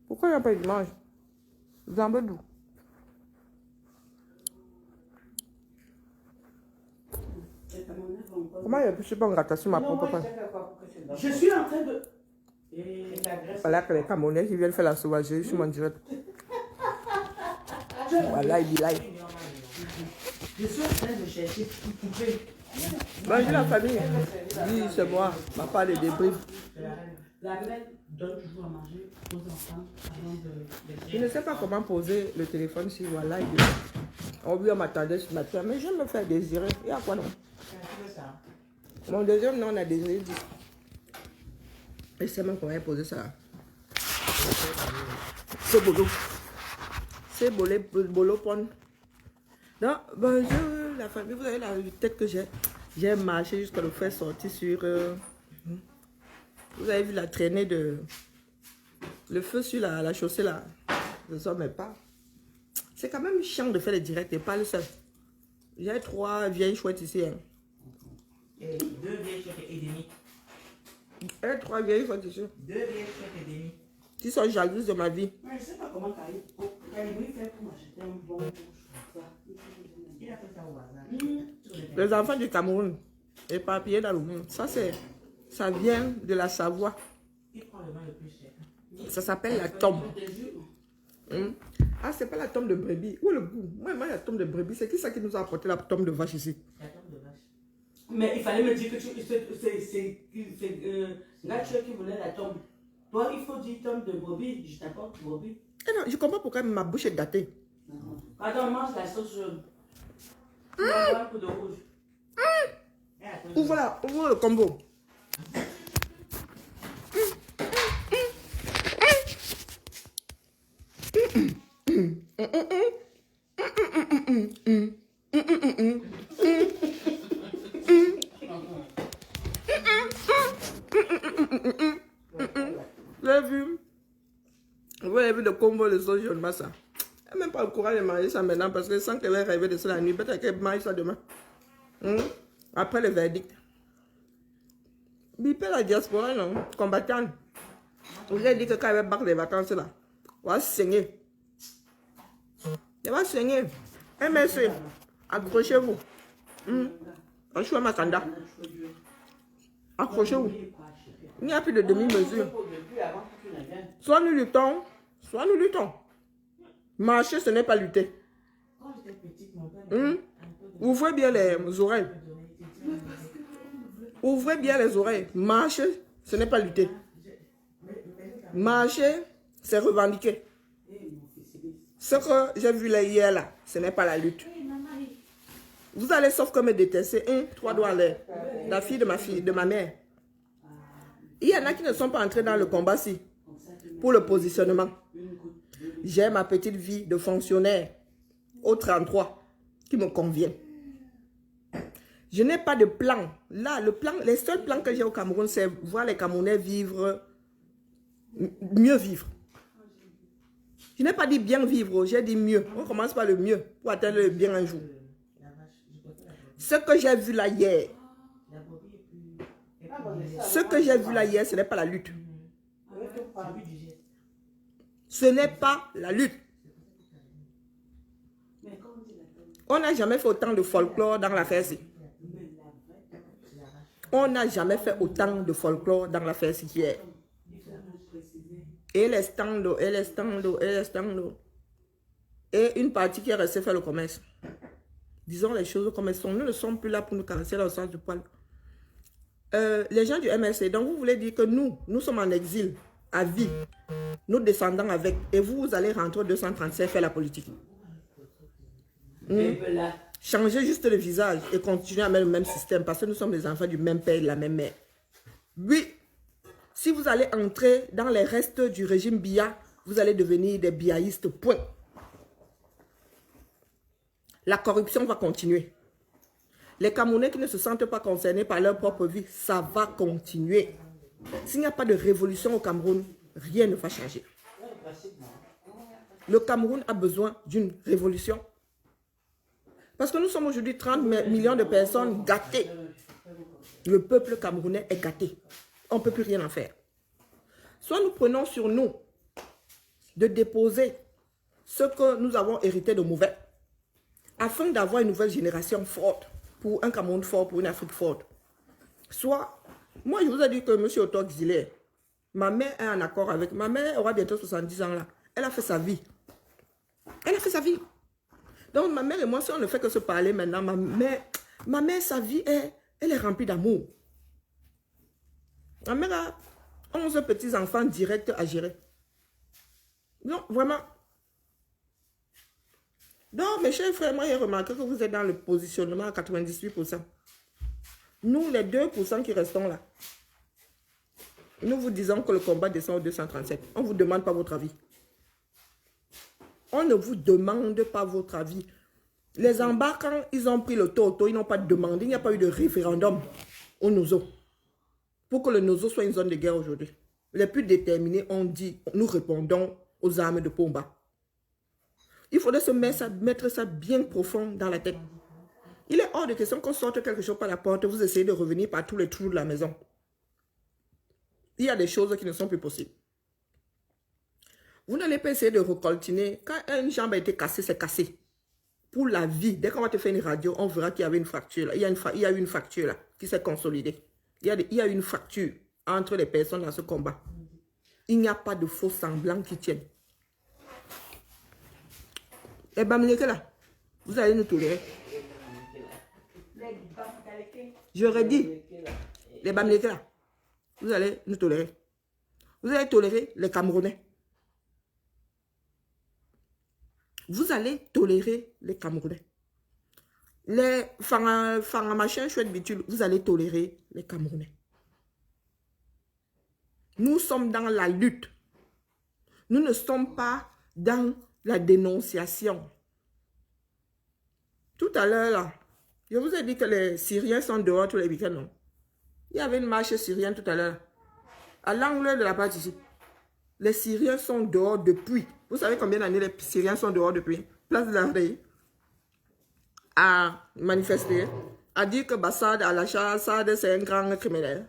Pourquoi il n'y a pas d'image? Zambedou. Comment je ne suis pas gratter sur ma propre page? Je suis en train de... Voilà que les Camerounais qui viennent faire la sauvagerie sur mon direct. Voilà, il dit là. Je suis en train de chercher pour couper. Bonjour la famille. Oui, c'est moi. Ma part de débrief. La mère donne toujours à manger aux enfants avant de... Je ne sais pas comment poser le téléphone sur voilà. On m'attendait ce matin, mais je me fais désirer. Il y a quoi non? Mon deuxième nom, on a désiré dit. Et c'est moi comment poser ça. C'est bolo. C'est bolo pon. Donc, bonjour la famille. Vous avez la tête que j'ai. J'ai marché jusqu'à le faire sortir sur... Vous avez vu la traînée de... Le feu sur la chaussée là. Je ne sais même pas. C'est quand même chiant de faire les directs et pas le seul. J'ai 3 vieilles chouettes ici. Hein. Et 2 vieilles chouettes et demi. 3 vieilles chouettes ici. 2 vieilles chouettes et demi. Qui sont jalouses de ma vie. Mais je ne sais pas comment Calibre fait pour m'acheter un bon bouche. Il a fait ça au hasard. Les enfants du Cameroun, éparpillés dans le monde. Ça vient de la Savoie. Il prend le vin le plus cher. Ça s'appelle la tombe. Ah, c'est pas la tombe de brebis. Où est le goût? Moi, la tombe de brebis, c'est qui ça qui nous a apporté la tombe de vache ici? La tombe de vache. Mais il fallait me dire que c'est Nature qui voulait la tombe. Toi, il faut dire tombe de brebis. Je t'apporte brebis. Eh non, je comprends pourquoi ma bouche est gâtée. Quand on mange la sauce jaune, on va un peu de rouge. Ouvre le combo. Vous avez vu le combo de sauce jaune massa. Elle n'a même pas le courage de manger ça maintenant parce que sans qu'elle va rêver de ça la nuit, peut-être qu'elle mange ça demain. Après le verdict. Bipé la diaspora, non? Combattant. Vous avez dit que quand elle va battre les vacances là, on va saigner. Elle va saigner. MSC, accrochez-vous. Je suis à Makanda. Accrochez-vous. Il n'y a plus de demi-mesure. Soit nous luttons, soit nous luttons. Marcher, ce n'est pas lutter. Ouvrez bien les oreilles. Ouvrez bien les oreilles. Marcher, ce n'est pas lutter. Marcher, c'est revendiquer. Ce que j'ai vu là hier, là, ce n'est pas la lutte. Vous allez sauf que me détester. 3 doigts à l'air. La fille, de ma mère. Il y en a qui ne sont pas entrés dans le combat-ci. Pour le positionnement. J'ai ma petite vie de fonctionnaire au 33 qui me convient. Je n'ai pas de plan. Là, les seuls plans que j'ai au Cameroun, c'est voir les Camerounais vivre, mieux vivre. Je n'ai pas dit bien vivre, j'ai dit mieux. On commence par le mieux pour atteindre le bien un jour. Ce que j'ai vu là hier, ce n'est pas la lutte. Ce n'est pas la lutte. On n'a jamais fait autant de folklore dans l'affaire-ci. On n'a jamais fait autant de folklore dans l'affaire-ci hier. Et les stands, et les stands, et les stands. Et une partie qui est restée faire le commerce. Disons les choses comme elles sont. Nous ne sommes plus là pour nous caresser dans le sens du poil. Les gens du MSC, donc vous voulez dire que nous sommes en exil, à vie. Nous descendons avec. Et vous allez rentrer au 237 faire la politique. Changer juste le visage et continuer à mettre le même système parce que nous sommes les enfants du même père et de la même mère. Oui, si vous allez entrer dans les restes du régime Biya, vous allez devenir des biaïstes, point. La corruption va continuer. Les Camerounais qui ne se sentent pas concernés par leur propre vie, ça va continuer. S'il n'y a pas de révolution au Cameroun, rien ne va changer. Le Cameroun a besoin d'une révolution. Parce que nous sommes aujourd'hui 30 millions de personnes gâtées. Le peuple camerounais est gâté. On ne peut plus rien en faire. Soit nous prenons sur nous de déposer ce que nous avons hérité de mauvais, afin d'avoir une nouvelle génération forte, pour un Cameroun fort, pour une Afrique forte. Soit, moi je vous ai dit que M. Otto Exilé, ma mère est en accord avec, ma mère aura bientôt 70 ans là, elle a fait sa vie. Elle a fait sa vie. Donc ma mère et moi, si on ne fait que se parler maintenant, ma mère, sa vie, elle est remplie d'amour. Ma mère a 11 petits-enfants directs à gérer. Non, vraiment. Donc, mes chers frères, moi, j'ai remarqué que vous êtes dans le positionnement à 98%. Nous, les 2% qui restons là, nous vous disons que le combat descend au 237. On ne vous demande pas votre avis. On ne vous demande pas votre avis. Les embarquants, ils ont pris le toto, ils n'ont pas demandé, il n'y a pas eu de référendum au Nozo. Pour que le Nozo soit une zone de guerre aujourd'hui. Les plus déterminés ont dit, nous répondons aux armes de Pomba. Il faudrait se mettre ça bien profond dans la tête. Il est hors de question qu'on sorte quelque chose par la porte, vous essayez de revenir par tous les trous de la maison. Il y a des choses qui ne sont plus possibles. Vous n'allez pas essayer de recoltiner. Quand une jambe a été cassée, c'est cassé. Pour la vie, dès qu'on va te faire une radio, on verra qu'il y avait une fracture là. Il y a eu une fracture là qui s'est consolidée. Il y a une fracture entre les personnes dans ce combat. Il n'y a pas de faux semblants qui tiennent. Et Bamileke là, vous allez nous tolérer. J'aurais dit, les Bamileke là, vous allez nous tolérer. Vous allez tolérer les Camerounais. Vous allez tolérer les Camerounais. Les Fangamachin, chouette bitule, vous allez tolérer les Camerounais. Nous sommes dans la lutte. Nous ne sommes pas dans la dénonciation. Tout à l'heure, là, je vous ai dit que les Syriens sont dehors tous les week-ends, non? Il y avait une marche syrienne tout à l'heure. À l'angle de la part ici. Les Syriens sont dehors depuis. Vous savez combien d'années les Syriens sont dehors depuis? Place de la Rée a manifesté, a dit que Bassad al-Assad, c'est un grand criminel.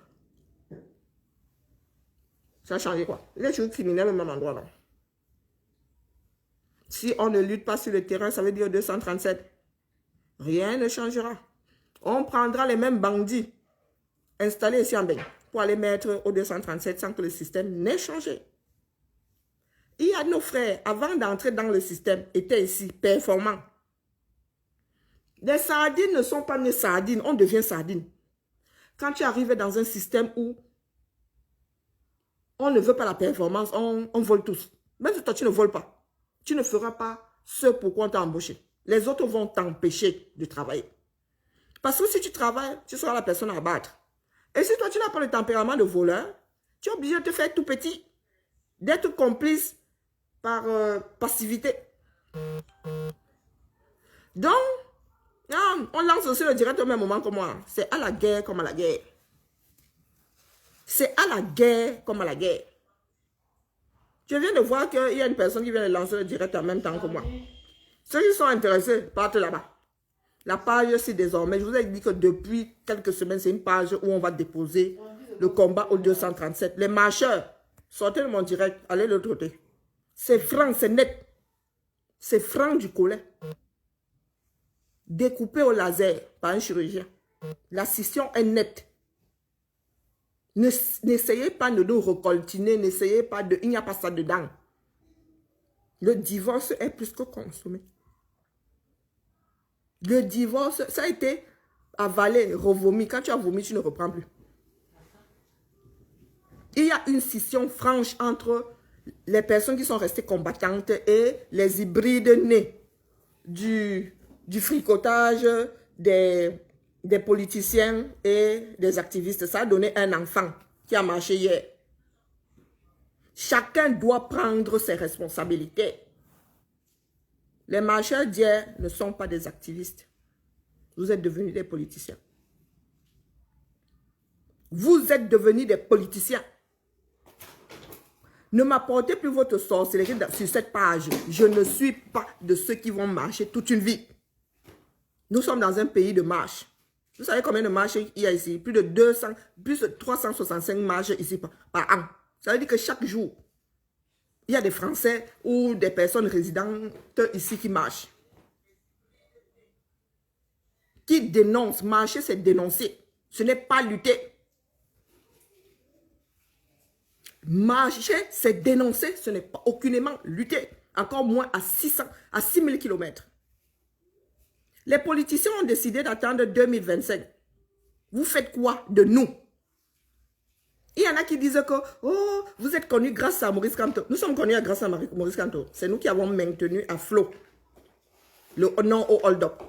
Ça a changé quoi? Il est toujours criminel au même endroit, non? Si on ne lutte pas sur le terrain, ça veut dire 237. Rien ne changera. On prendra les mêmes bandits installés ici en Bénin pour aller mettre au 237 sans que le système n'ait changé. Il y a nos frères, avant d'entrer dans le système, étaient ici, performants. Les sardines ne sont pas nés sardines, on devient sardine. Quand tu arrives dans un système où on ne veut pas la performance, on vole tous. Même si toi tu ne voles pas, tu ne feras pas ce pourquoi on t'a embauché. Les autres vont t'empêcher de travailler. Parce que si tu travailles, tu seras la personne à abattre. Et si toi tu n'as pas le tempérament de voleur, tu es obligé de te faire tout petit, d'être complice par passivité. Donc, on lance aussi le direct au même moment que moi. C'est à la guerre comme à la guerre. C'est à la guerre comme à la guerre. Je viens de voir qu'il y a une personne qui vient de lancer le direct en même temps que moi. Ceux qui sont intéressés, partent là-bas. La page, c'est désormais, je vous ai dit que depuis quelques semaines, c'est une page où on va déposer le combat au 237. Les marcheurs, sortez de mon direct, allez de l'autre côté. C'est franc, c'est net. C'est franc du collet. Découpé au laser par un chirurgien. La scission est nette. N'essayez pas de nous recoltiner, n'essayez pas de... Il n'y a pas ça dedans. Le divorce est plus que consommé. Le divorce, ça a été avalé, revomi. Quand tu as vomi, tu ne reprends plus. Il y a une scission franche entre les personnes qui sont restées combattantes et les hybrides nés du fricotage des politiciens et des activistes. Ça a donné un enfant qui a marché hier. Chacun doit prendre ses responsabilités. Les marcheurs d'hier ne sont pas des activistes. Vous êtes devenus des politiciens. Vous êtes devenus des politiciens. Ne m'apportez plus votre sorcellerie sur cette page. Je ne suis pas de ceux qui vont marcher toute une vie. Nous sommes dans un pays de marche. Vous savez combien de marches il y a ici? Plus de 365 marches ici par an. Ça veut dire que chaque jour, il y a des Français ou des personnes résidentes ici qui marchent. Qui dénoncent. Marcher, c'est dénoncer. Ce n'est pas lutter. Marcher, c'est dénoncer. Ce n'est pas aucunement lutter. Encore moins à 6000 km. Les politiciens ont décidé d'attendre 2025. Vous faites quoi de nous? Il y en a qui disent que oh, vous êtes connus grâce à Maurice Kamto. Nous sommes connus grâce à Maurice Kamto. C'est nous qui avons maintenu à flot le non au hold-up.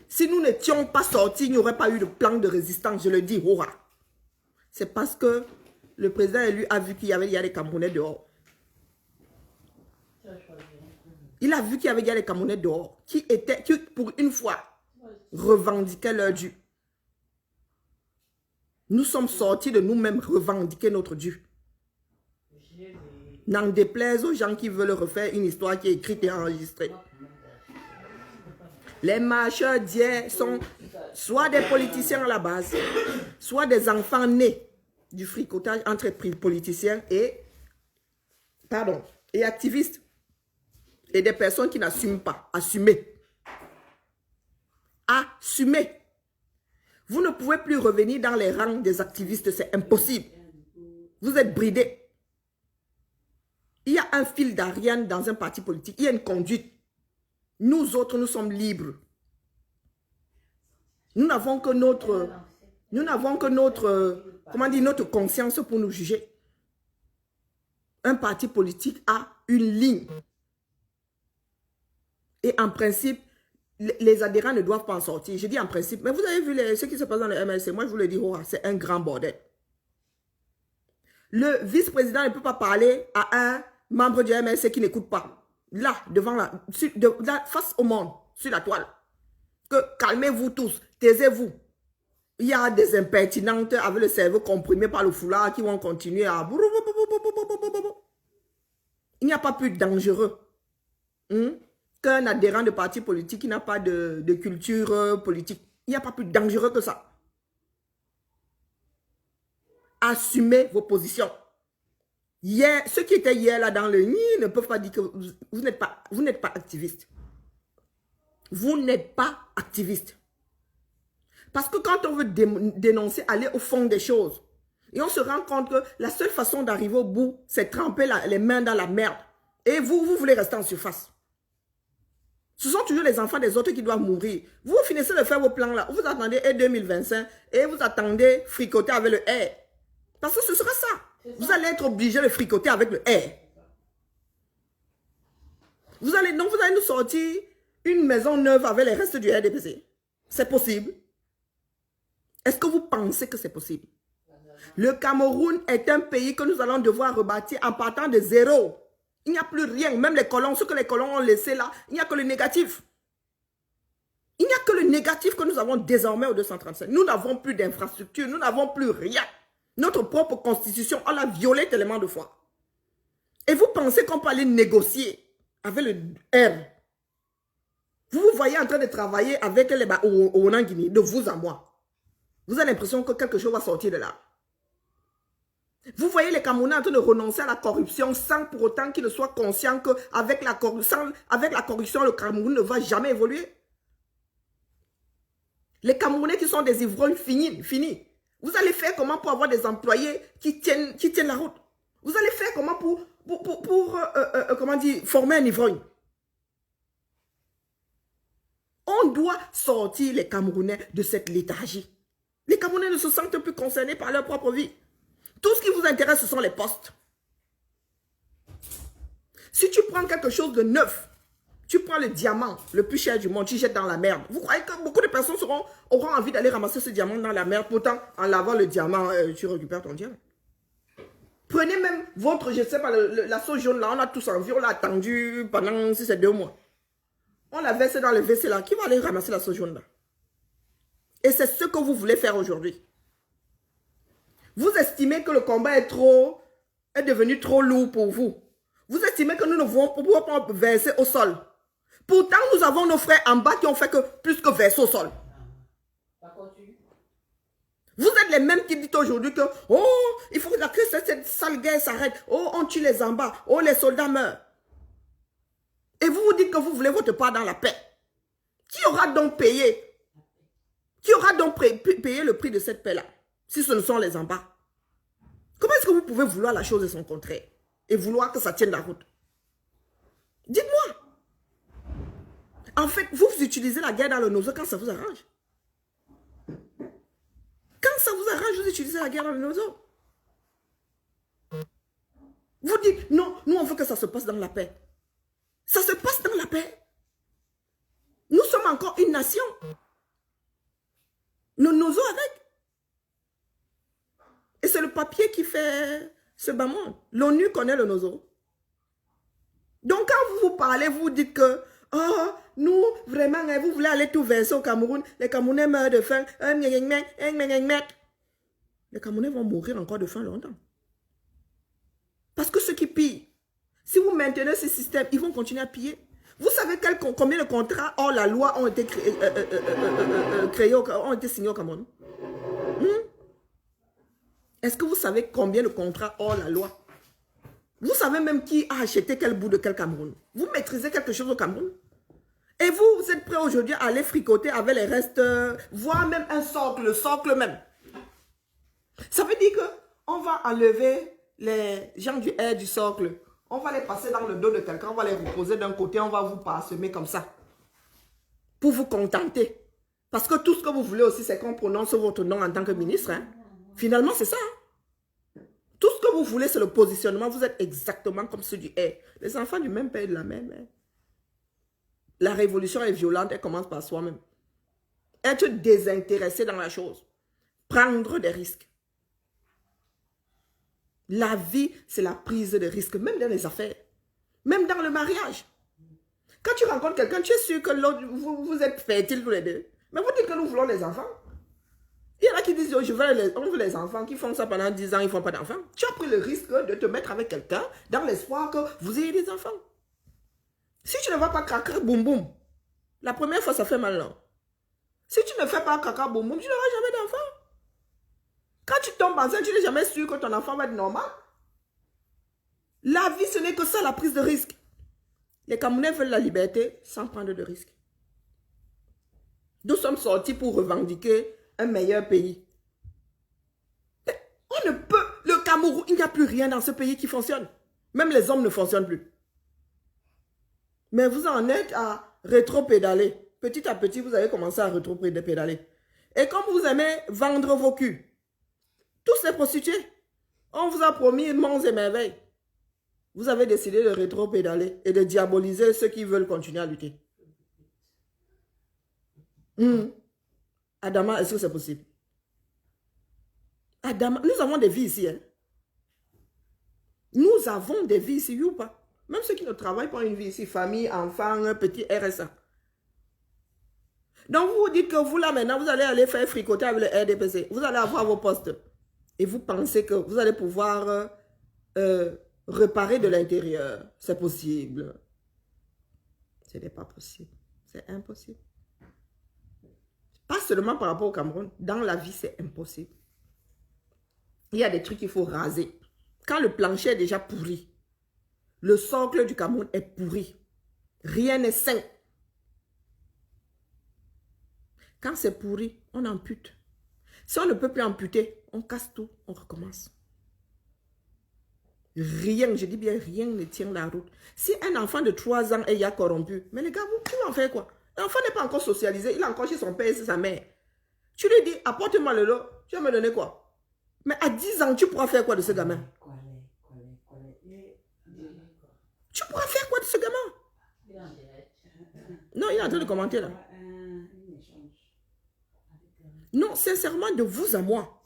Si nous n'étions pas sortis, il n'y aurait pas eu de plan de résistance, je le dis. C'est parce que le président élu a vu qu'il y a des Camerounais dehors. Il a vu qu'il y avait des Camerounais dehors qui, pour une fois, revendiquaient leur dû. Nous sommes sortis de nous-mêmes revendiquer notre dû. N'en déplaise aux gens qui veulent refaire une histoire qui est écrite et enregistrée. Les marcheurs d'hier sont soit des politiciens à la base, soit des enfants nés du fricotage entre politiciens et activistes. Et des personnes qui n'assument pas. Assumez. Assumez. Vous ne pouvez plus revenir dans les rangs des activistes, c'est impossible. Vous êtes bridés. Il y a un fil d'Ariane dans un parti politique, il y a une conduite. Nous autres, nous sommes libres. Nous n'avons que notre conscience pour nous juger. Un parti politique a une ligne. Et en principe, les adhérents ne doivent pas en sortir. Je dis en principe, mais vous avez vu ce qui se passe dans le MLC. Moi, je vous le dis, c'est un grand bordel. Le vice-président ne peut pas parler à un membre du MLC qui n'écoute pas. Là, face au monde, sur la toile. Que calmez-vous tous, taisez-vous. Il y a des impertinentes avec le cerveau comprimé par le foulard qui vont continuer à... Il n'y a pas plus dangereux qu'un adhérent de parti politique qui n'a pas de culture politique. Il n'y a pas plus dangereux que ça. Assumez vos positions. Hier, ceux qui étaient hier là dans le nid ne peuvent pas dire que vous n'êtes pas activiste. Vous n'êtes pas activiste. Parce que quand on veut dénoncer, aller au fond des choses, et on se rend compte que la seule façon d'arriver au bout, c'est tremper les mains dans la merde. Et vous voulez rester en surface. Ce sont toujours les enfants des autres qui doivent mourir. Vous finissez de faire vos plans là. Vous attendez 2025 et vous attendez fricoter avec le R. Parce que ce sera ça. Vous allez être obligé de fricoter avec le R. Vous allez nous sortir une maison neuve avec les restes du RDPC. C'est possible. Est-ce que vous pensez que c'est possible? Le Cameroun est un pays que nous allons devoir rebâtir en partant de zéro. Il n'y a plus rien. Même les colons, ce que les colons ont laissé là, il n'y a que le négatif. Il n'y a que le négatif que nous avons désormais au 235. Nous n'avons plus d'infrastructure, nous n'avons plus rien. Notre propre constitution, on l'a violée tellement de fois. Et vous pensez qu'on peut aller négocier avec le R? Vous vous voyez en train de travailler avec les Onangini, de vous à moi. Vous avez l'impression que quelque chose va sortir de là. Vous voyez les Camerounais en train de renoncer à la corruption sans pour autant qu'ils ne soient conscients qu'avec la corruption, le Cameroun ne va jamais évoluer. Les Camerounais qui sont des ivrognes finis. Vous allez faire comment pour avoir des employés qui tiennent la route? Vous allez faire comment pour former un ivrogne? On doit sortir les Camerounais de cette léthargie. Les Camerounais ne se sentent plus concernés par leur propre vie. Tout ce qui vous intéresse, ce sont les postes. Si tu prends quelque chose de neuf, tu prends le diamant le plus cher du monde, tu jettes dans la merde. Vous croyez que beaucoup de personnes auront envie d'aller ramasser ce diamant dans la merde? Pourtant, en lavant le diamant, tu récupères ton diamant. Prenez même votre, je ne sais pas, la sauce jaune là, on a tous envie, on l'a attendu pendant 6 et 2 mois. On l'a versé dans le WC là. Qui va aller ramasser la sauce jaune là? Et c'est ce que vous voulez faire aujourd'hui. Vous estimez que le combat est devenu trop lourd pour vous. Vous estimez que nous ne pouvons pas verser au sol. Pourtant, nous avons nos frères en bas qui ont fait plus que verser au sol. Vous êtes les mêmes qui disent aujourd'hui que il faut que la crise cette sale guerre s'arrête. Oh, on tue les en bas. Oh, les soldats meurent. Et vous vous dites que vous voulez votre part dans la paix. Qui aura donc payé? Qui aura donc payé le prix de cette paix-là? Si ce ne sont les en bas. Comment est-ce que vous pouvez vouloir la chose et son contraire? Et vouloir que ça tienne la route? Dites-moi. En fait, vous utilisez la guerre dans le nozo quand ça vous arrange. Quand ça vous arrange, vous utilisez la guerre dans le nozo. Vous dites, non, nous on veut que ça se passe dans la paix. Ça se passe dans la paix. Nous sommes encore une nation. Nous nozo avec. Et c'est le papier qui fait ce bas monde. L'ONU connaît le nozo. Donc quand vous parlez, vous dites que, oh, nous, vraiment, vous voulez aller tout verser au Cameroun, les Camerounais meurent de faim, les Camerounais vont mourir encore de faim longtemps. Parce que ceux qui pillent, si vous maintenez ce système, ils vont continuer à piller. Vous savez combien de contrats hors la loi ont été créés, ont été signés au Cameroun? Est-ce que vous savez combien de contrats hors la loi? Vous savez même qui a acheté quel bout de quel Cameroun? Vous maîtrisez quelque chose au Cameroun? Et vous êtes prêts aujourd'hui à aller fricoter avec les restes, voire même un socle, le socle même. Ça veut dire qu'on va enlever les gens du air du socle. On va les passer dans le dos de quelqu'un, on va les reposer d'un côté, on va vous parsemer comme ça. Pour vous contenter. Parce que tout ce que vous voulez aussi, c'est qu'on prononce votre nom en tant que ministre. Hein. Finalement, c'est ça. Hein. Tout ce que vous voulez, c'est le positionnement. Vous êtes exactement comme ceux du air. Les enfants du même père et de la même mère. La révolution est violente, elle commence par soi-même. Être désintéressé dans la chose. Prendre des risques. La vie, c'est la prise de risques, même dans les affaires. Même dans le mariage. Quand tu rencontres quelqu'un, tu es sûr que vous êtes fertiles tous les deux. Mais vous dites que nous voulons les enfants. Il y en a qui disent, oh, on veut les enfants, qui font ça pendant 10 ans, ils ne font pas d'enfants. Tu as pris le risque de te mettre avec quelqu'un dans l'espoir que vous ayez des enfants. Si tu ne vas pas caca, boum boum, la première fois, ça fait mal, non? Si tu ne fais pas caca, boum boum, tu n'auras jamais d'enfant. Quand tu tombes enceinte, tu n'es jamais sûr que ton enfant va être normal. La vie, ce n'est que ça, la prise de risque. Les Camerounais veulent la liberté sans prendre de risques. Nous sommes sortis pour revendiquer un meilleur pays. Mais on ne peut... Le Cameroun, il n'y a plus rien dans ce pays qui fonctionne. Même les hommes ne fonctionnent plus. Mais vous en êtes à rétro-pédaler. Petit à petit, vous avez commencé à rétro-pédaler. Et comme vous aimez vendre vos culs, tous les prostitués, on vous a promis monts et merveilles. Vous avez décidé de rétro-pédaler et de diaboliser ceux qui veulent continuer à lutter. Adama, est-ce que c'est possible? Adama, nous avons des vies ici. Hein? Nous avons des vies ici, ou pas? Même ceux qui ne travaillent pas une vie ici, famille, enfants, petit RSA. Donc vous vous dites que vous là maintenant, vous allez aller faire fricoter avec le RDPC. Vous allez avoir vos postes. Et vous pensez que vous allez pouvoir réparer de l'intérieur. C'est possible. Ce n'est pas possible. C'est impossible. Pas seulement par rapport au Cameroun. Dans la vie, c'est impossible. Il y a des trucs qu'il faut raser. Quand le plancher est déjà pourri, le socle du Cameroun est pourri. Rien n'est sain. Quand c'est pourri, on ampute. Si on ne peut plus amputer, on casse tout, on recommence. Rien, je dis bien rien ne tient la route. Si un enfant de 3 ans est corrompu, mais les gars, vous pouvez en faire quoi? L'enfant n'est pas encore socialisé, il est encore chez son père et sa mère. Tu lui dis, apporte-moi le lot, tu vas me donner quoi? Mais à 10 ans, tu pourras faire quoi de ce gamin? Tu pourras faire quoi de ce gamin? Non, il est en train de commenter là. Non, sincèrement, de vous à moi.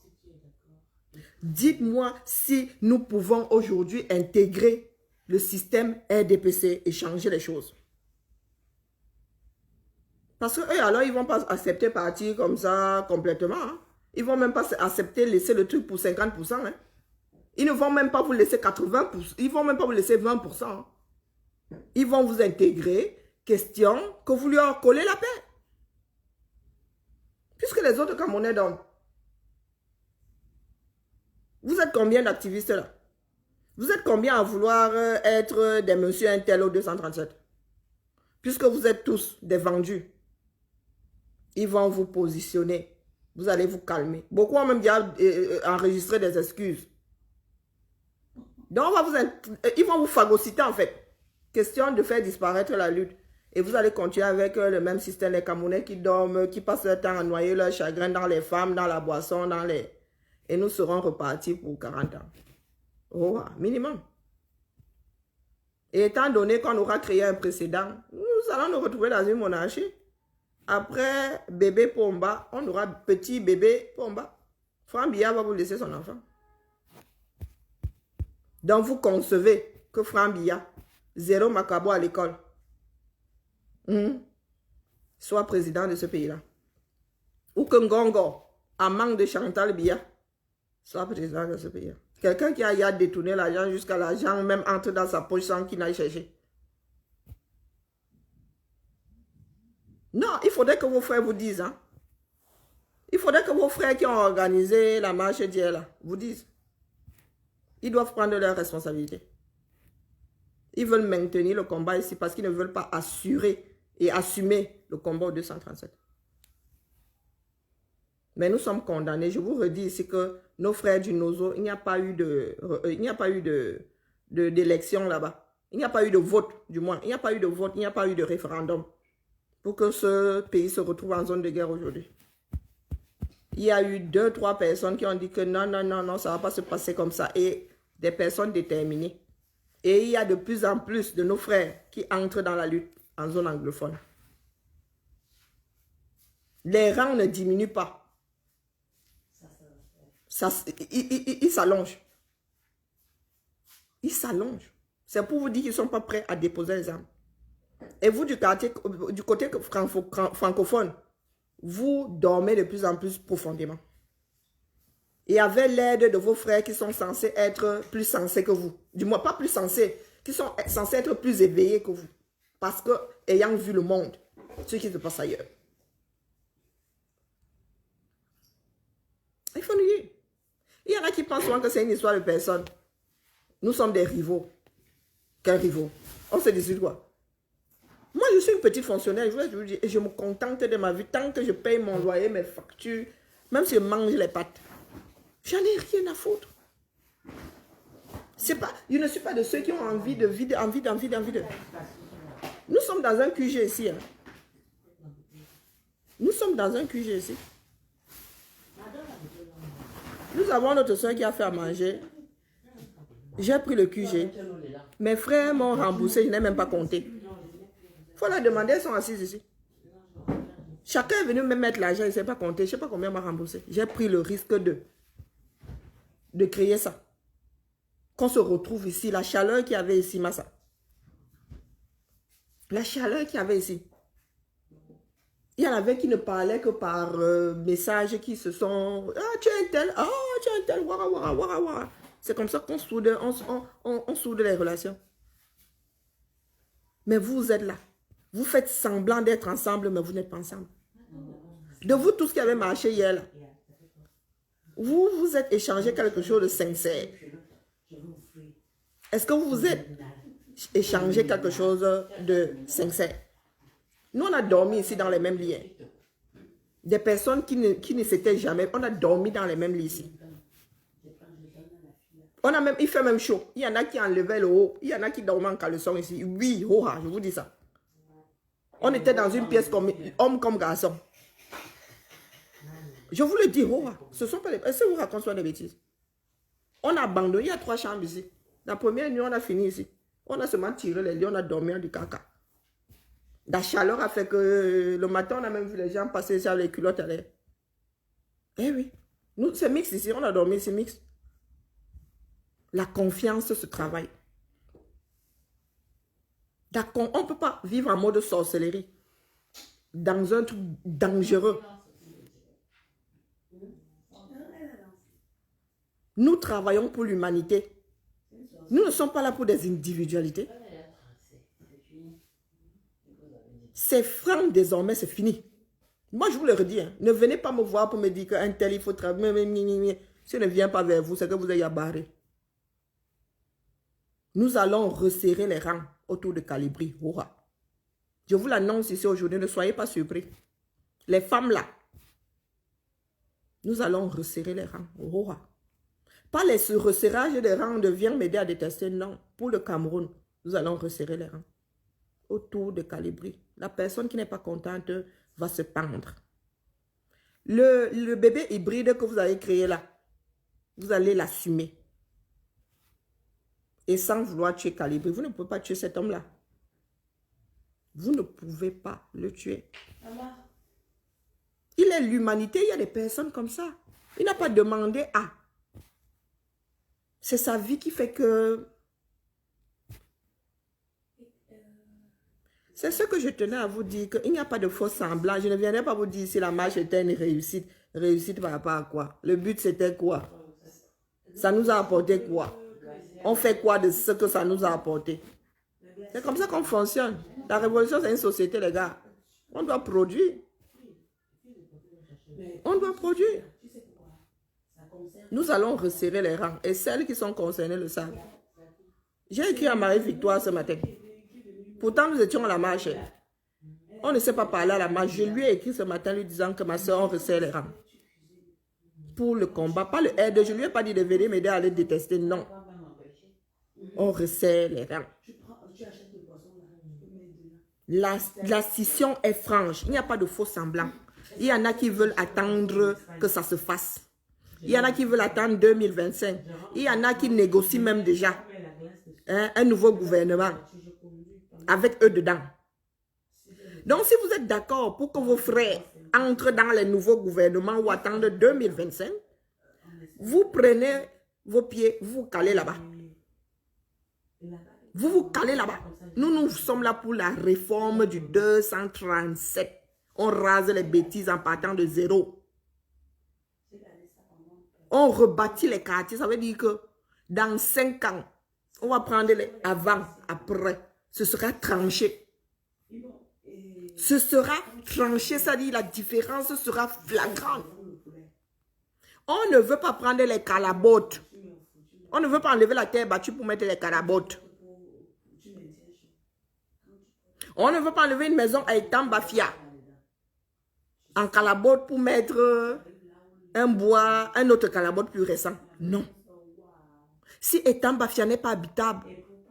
Dites-moi si nous pouvons aujourd'hui intégrer le système RDPC et changer les choses. Parce que alors, ils ne vont pas accepter partir comme ça complètement. Hein. Ils ne vont même pas accepter laisser le truc pour 50%. Hein. Ils ne vont même pas vous laisser 80%. Ils ne vont même pas vous laisser 20%. Hein. Ils vont vous intégrer, question que vous lui collez la paix. Puisque les autres Camerounais donnent. Vous êtes combien d'activistes là? Vous êtes combien à vouloir être des monsieur Intel au 237? Puisque vous êtes tous des vendus, ils vont vous positionner. Vous allez vous calmer. Beaucoup ont même déjà enregistré des excuses. Donc, ils vont vous phagocyter en fait. Question de faire disparaître la lutte. Et vous allez continuer avec le même système, les Camerounais qui dorment, qui passent leur temps à noyer leur chagrin dans les femmes, dans la boisson, dans les... Et nous serons repartis pour 40 ans. Oh, minimum. Et étant donné qu'on aura créé un précédent, nous allons nous retrouver dans une monarchie. Après bébé Pomba, on aura petit bébé Pomba. Franck Biya va vous laisser son enfant. Donc vous concevez que Franck Biya, zéro macabo à l'école, soit président de ce pays-là. Ou que Ngongo, à manque de Chantal Biya, soit président de ce pays-là. Quelqu'un qui a détourné l'argent jusqu'à l'argent, même entre dans sa poche sans qu'il n'aille chercher. Non, il faudrait que vos frères vous disent. Hein? Il faudrait que vos frères qui ont organisé la marche d'hier là vous disent. Ils doivent prendre leurs responsabilités. Ils veulent maintenir le combat ici parce qu'ils ne veulent pas assurer et assumer le combat au 237. Mais nous sommes condamnés. Je vous redis ici que nos frères du Nozo, il n'y a pas eu d'élection là-bas. Il n'y a pas eu de vote, du moins. Il n'y a pas eu de vote, il n'y a pas eu de référendum pour que ce pays se retrouve en zone de guerre aujourd'hui. Il y a eu 2-3 personnes qui ont dit que non, ça ne va pas se passer comme ça. Et des personnes déterminées. Et il y a de plus en plus de nos frères qui entrent dans la lutte en zone anglophone. Les rangs ne diminuent pas. Ils s'allongent. Ils s'allongent. C'est pour vous dire qu'ils ne sont pas prêts à déposer les armes. Et vous, du côté francophone, vous dormez de plus en plus profondément. Et avec l'aide de vos frères qui sont censés être plus sensés que vous. Du moins, pas plus sensés, qui sont censés être plus éveillés que vous. Parce que, ayant vu le monde, ce qui se passe ailleurs. Il faut nous dire. Il y en a qui pensent souvent que c'est une histoire de personnes. Nous sommes des rivaux. Quels rivaux? On se dit quoi? Moi, je suis une petite fonctionnaire, et je me contente de ma vie tant que je paye mon loyer, mes factures, même si je mange les pâtes. J'en ai rien à foutre. Je ne suis pas de ceux qui ont envie de... Nous sommes dans un QG ici. Hein. Nous sommes dans un QG ici. Nous avons notre soeur qui a fait à manger. J'ai pris le QG. Mes frères m'ont remboursé, je n'ai même pas compté. Il faut leur demander, elles sont assises ici. Chacun est venu me mettre l'argent, il ne sait pas compter. Je ne sais pas combien m'a remboursé. J'ai pris le risque de créer ça. Qu'on se retrouve ici, la chaleur qu'il y avait ici, Massa. La chaleur qu'il y avait ici. Il y en avait qui ne parlaient que par messages qui se sont... Ah, tu es un tel, wara, wara, wara, wara. C'est comme ça qu'on soude, on soude les relations. Mais vous êtes là. Vous faites semblant d'être ensemble, mais vous n'êtes pas ensemble. De vous tous qui avez marché hier, là, vous vous êtes échangé quelque chose de sincère. Est-ce que vous vous êtes échangé quelque chose de sincère? Nous, on a dormi ici dans les mêmes lits. Des personnes qui ne s'étaient jamais... On a dormi dans les mêmes lits ici. Il fait même chaud. Il y en a qui enlevaient le haut. Il y en a qui dormaient en caleçon ici. Oui, je vous dis ça. On était dans une pièce comme homme comme garçon. Je vous le dis, ce sont pas les... Est-ce que vous racontez des bêtises? On a abandonné, il y a 3 chambres ici. La première nuit, on a fini ici. On a seulement tiré les lits, on a dormi en du caca. La chaleur a fait que le matin, on a même vu les gens passer sur les culottes à l'air. Eh oui. Nous, c'est mix ici, on a dormi ici, mix. La confiance se travaille. On ne peut pas vivre en mode sorcellerie. Dans un truc dangereux. Nous travaillons pour l'humanité. Nous ne sommes pas là pour des individualités. C'est franc désormais, c'est fini. Moi, je vous le redis, hein, ne venez pas me voir pour me dire qu'un tel, il faut travailler. Si elle ne vient pas vers vous, c'est que vous êtes yabarré. Nous allons resserrer les rangs autour de Calibri. Je vous l'annonce ici aujourd'hui, ne soyez pas surpris. Les femmes là, nous allons resserrer les rangs. Pas les resserrages des rangs de viens m'aider à détester, non. Pour le Cameroun, nous allons resserrer les rangs autour de Calibri. La personne qui n'est pas contente va se pendre. Le bébé hybride que vous avez créé là, vous allez l'assumer. Et sans vouloir tuer Calibri, vous ne pouvez pas tuer cet homme-là. Vous ne pouvez pas le tuer. Il est l'humanité, il y a des personnes comme ça. Il n'a pas demandé à. C'est sa vie qui fait que... C'est ce que je tenais à vous dire, qu'il n'y a pas de faux semblant. Je ne viendrai pas vous dire si la marche était une réussite. Réussite par rapport à quoi? Le but c'était quoi? Ça nous a apporté quoi? On fait quoi de ce que ça nous a apporté? C'est comme ça qu'on fonctionne. La révolution, c'est une société, les gars. On doit produire. On doit produire. Nous allons resserrer les rangs. Et celles qui sont concernées le savent. J'ai écrit à Marie-Victoire ce matin. Pourtant, nous étions à la marche. On ne sait pas parler à la marche. Je lui ai écrit ce matin lui disant que ma soeur, on resserre les rangs. Pour le combat, pas le aide. Je ne lui ai pas dit de venir m'aider à aller détester. Non. On resserre les rangs. La scission est franche. Il n'y a pas de faux semblants. Il y en a qui veulent attendre que ça se fasse. Il y en a qui veulent attendre 2025. Il y en a qui négocient même déjà un nouveau gouvernement avec eux dedans. Donc, si vous êtes d'accord pour que vos frères entrent dans les nouveaux gouvernements ou attendent 2025, vous prenez vos pieds, vous vous calez là-bas. Vous vous calez là-bas. Nous sommes là pour la réforme du 237. On rase les bêtises en partant de zéro. On rebâtit les quartiers. Ça veut dire que dans 5 ans, on va prendre les avant, après. Ce sera tranché. Ce sera tranché, ça dit la différence sera flagrante. On ne veut pas prendre les calabotes. On ne veut pas enlever la terre battue pour mettre les calabotes. On ne veut pas enlever une maison à Etambafia en calabote pour mettre un bois, un autre calabote plus récent. Non. Si Etambafia n'est pas habitable,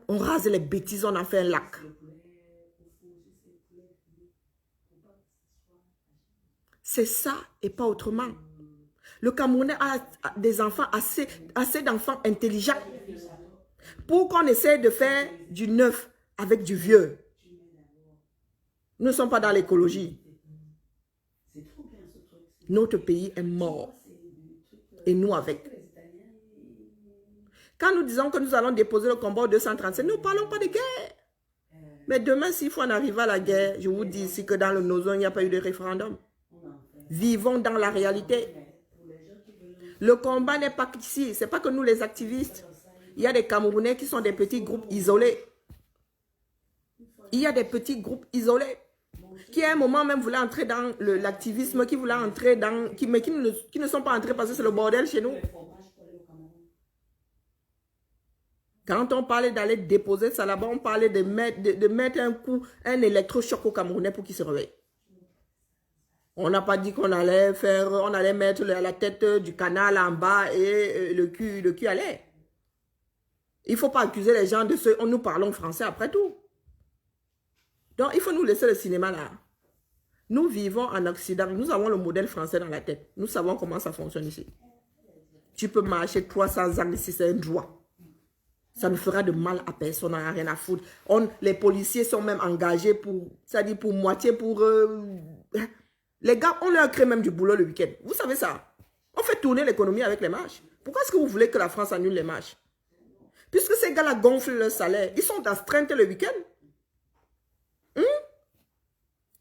on rase les bêtises, on en fait un lac. C'est ça et pas autrement. Le Camerounais a des enfants, assez d'enfants intelligents pour qu'on essaie de faire du neuf avec du vieux. Nous ne sommes pas dans l'écologie. Notre pays est mort. Et nous avec. Quand nous disons que nous allons déposer le combat au 237, nous ne parlons pas de guerre. Mais demain, s'il faut en arriver à la guerre, je vous dis ici que dans le Nozon, il n'y a pas eu de référendum. Vivons dans la réalité. Le combat n'est pas ici. Ce n'est pas que nous, les activistes. Il y a des Camerounais qui sont des petits groupes isolés. Il y a des petits groupes isolés qui à un moment même voulaient entrer dans l'activisme, qui voulaient entrer dans... mais qui ne sont pas entrés parce que c'est le bordel chez nous. Quand on parlait d'aller déposer ça là-bas, on parlait de mettre un coup, un électrochoc au Camerounais pour qu'il se réveille. On n'a pas dit qu'on allait faire, on allait mettre la tête du canal en bas et le cul allait. Il ne faut pas accuser les gens de ce... Nous parlons français après tout. Donc, il faut nous laisser le cinéma là. Nous vivons en Occident. Nous avons le modèle français dans la tête. Nous savons comment ça fonctionne ici. Tu peux marcher 300 ans ici, c'est un droit. Ça ne fera de mal à personne, on n'a rien à foutre. Les policiers sont même engagés pour... C'est-à-dire pour moitié, pour... Les gars, on leur crée même du boulot le week-end. Vous savez ça? On fait tourner l'économie avec les marches. Pourquoi est-ce que vous voulez que la France annule les marches? Puisque ces gars-là gonflent leur salaire, ils sont astreintes le week-end.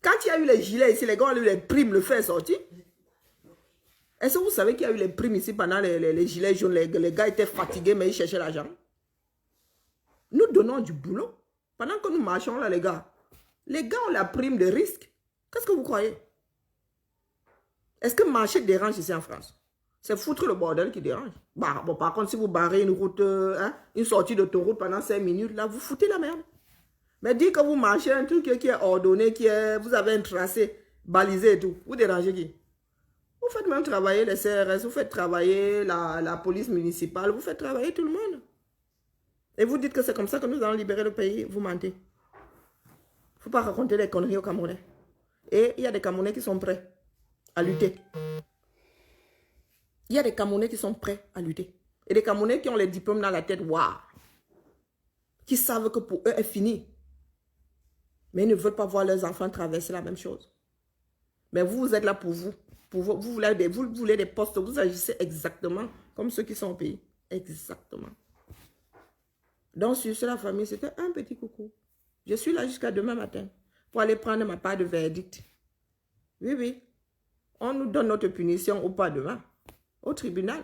Quand il y a eu les gilets ici, les gars ont eu les primes, le fait est sorti. Est-ce que vous savez qu'il y a eu les primes ici pendant les gilets jaunes? Les gars étaient fatigués, mais ils cherchaient l'argent. Nous donnons du boulot. Pendant que nous marchons là, les gars ont la prime de risque. Qu'est-ce que vous croyez? Est-ce que marcher dérange ici en France? C'est foutre le bordel qui dérange. Bah, bon, par contre, si vous barrez une route, une sortie d'autoroute pendant 5 minutes, là, vous foutez la merde. Mais dites que vous marchez un truc qui est ordonné, vous avez un tracé balisé et tout. Vous dérangez qui? Vous faites même travailler les CRS, vous faites travailler la police municipale, vous faites travailler tout le monde. Et vous dites que c'est comme ça que nous allons libérer le pays, vous mentez. Il ne faut pas raconter des conneries aux Camerounais. Et il y a des Camerounais qui sont prêts à lutter. Il y a des Camerounais qui sont prêts à lutter. Et des Camerounais qui ont les diplômes dans la tête, waouh, qui savent que pour eux, est fini. Mais ils ne veulent pas voir leurs enfants traverser la même chose. Mais vous êtes là pour vous. Vous voulez des postes, vous agissez exactement comme ceux qui sont au pays. Exactement. Donc, sur la famille, c'était un petit coucou. Je suis là jusqu'à demain matin pour aller prendre ma part de verdict. Oui, oui. On nous donne notre punition ou pas demain. Au tribunal.